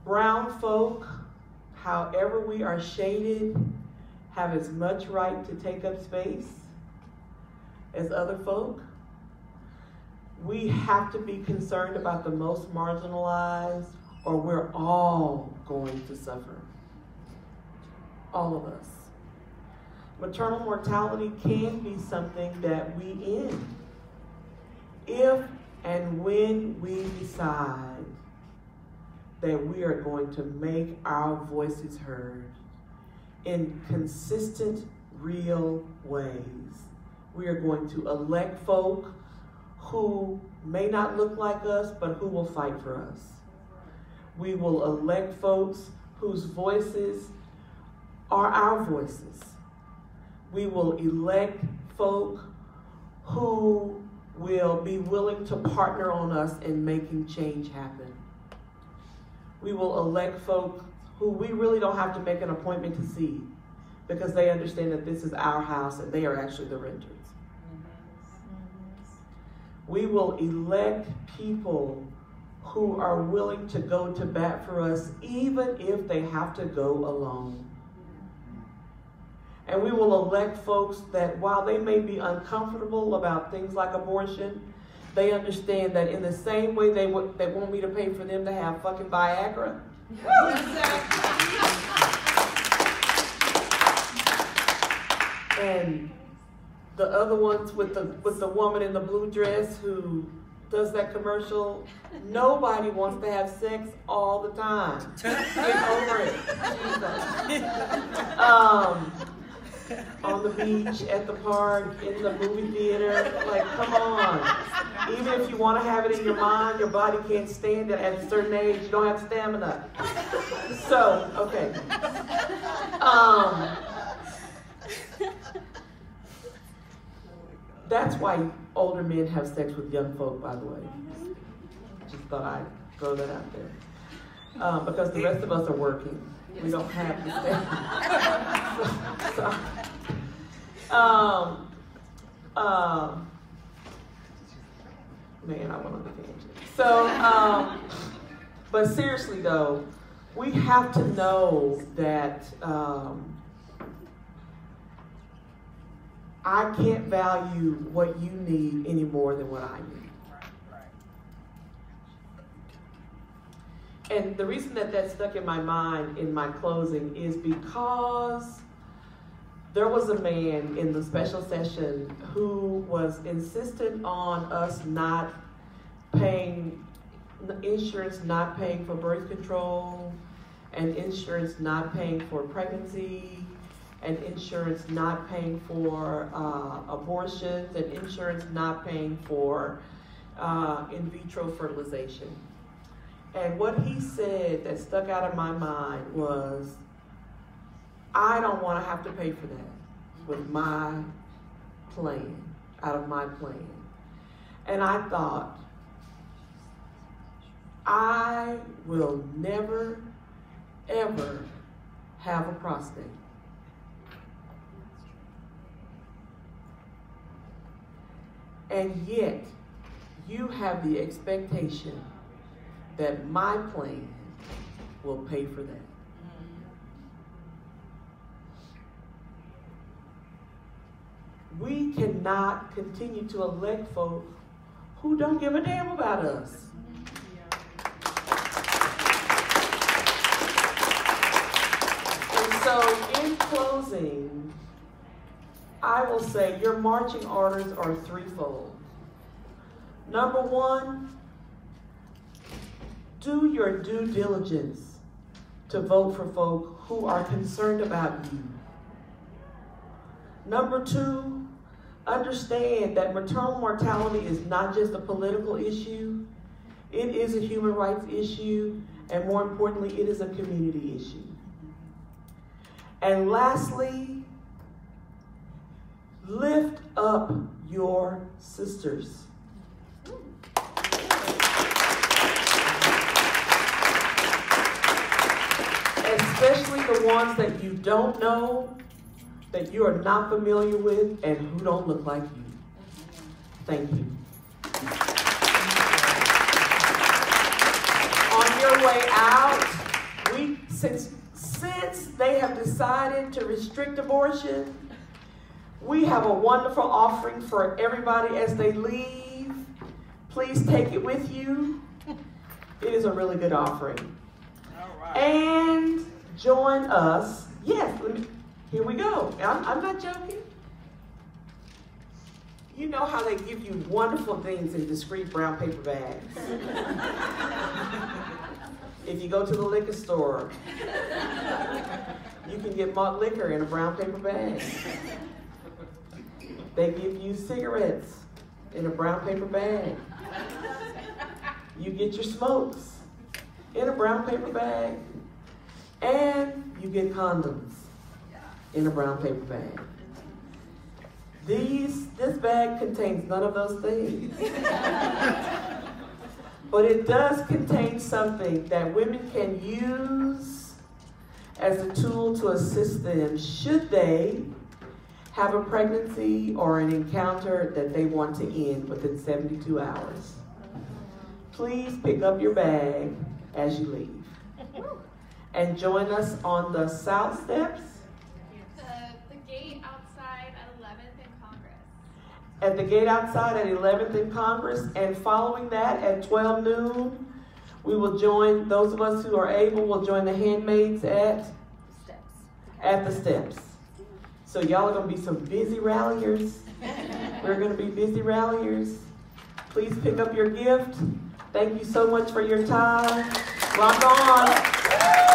Brown folk, however we are shaded, have as much right to take up space as other folk. We have to be concerned about the most marginalized, or we're all going to suffer. All of us. Maternal mortality can be something that we end if and when we decide that we are going to make our voices heard in consistent, real ways. We are going to elect folk who may not look like us, but who will fight for us. We will elect folks whose voices are our voices. We will elect folk who will be willing to partner on us in making change happen. We will elect folk who we really don't have to make an appointment to see because they understand that this is our house and they are actually the renters. We will elect people who are willing to go to bat for us even if they have to go alone. And we will elect folks that while they may be uncomfortable about things like abortion, they understand that in the same way they want me to pay for them to have fucking Viagra. And the other ones with the woman in the blue dress who does that commercial. Nobody wants to have sex all the time. Get over it. Jesus. On the beach, at the park, in the movie theater. Like, come on. Even if you want to have it in your mind, your body can't stand it. At a certain age, you don't have stamina. So, okay. That's why older men have sex with young folk, by the way. Just thought I'd throw that out there. Because the rest of us are working. We don't have the same. Man, I went on the tangent. So, but seriously though, we have to know that I can't value what you need any more than what I need. And the reason that that stuck in my mind in my closing is because there was a man in the special session who was insistent on us not paying, insurance not paying for birth control, and insurance not paying for pregnancy, and insurance not paying for abortions, and insurance not paying for in vitro fertilization. And what he said that stuck out of my mind was, I don't want to have to pay for that with my plan, out of my plan. And I thought, I will never, ever have a prostate. And yet, you have the expectation that my plan will pay for that. We cannot continue to elect folk who don't give a damn about us. And so, in closing, I will say your marching orders are threefold. Number one, do your due diligence to vote for folk who are concerned about you. Number two, understand that maternal mortality is not just a political issue. It is a human rights issue, and more importantly, it is a community issue. And lastly, lift up your sisters. Especially the ones that you don't know, that you are not familiar with, and who don't look like you. Thank you. On your way out, since they have decided to restrict abortion, we have a wonderful offering for everybody as they leave. Please take it with you. It is a really good offering. All right. And join us. Yes, here we go. I'm not joking. You know how they give you wonderful things in discreet brown paper bags. If you go to the liquor store, you can get malt liquor in a brown paper bag. They give you cigarettes in a brown paper bag. You get your smokes in a brown paper bag. And you get condoms in a brown paper bag. This bag contains none of those things. But it does contain something that women can use as a tool to assist them should they have a pregnancy or an encounter that they want to end within 72 hours. Please pick up your bag as you leave. And join us on the South Steps. The gate outside at 11th and Congress. At the gate outside at 11th and Congress. And following that at 12 noon, we will join, those of us who are able, will join the handmaids at the steps. So y'all are going to be some busy ralliers. We're going to be busy ralliers. Please pick up your gift. Thank you so much for your time. Rock on.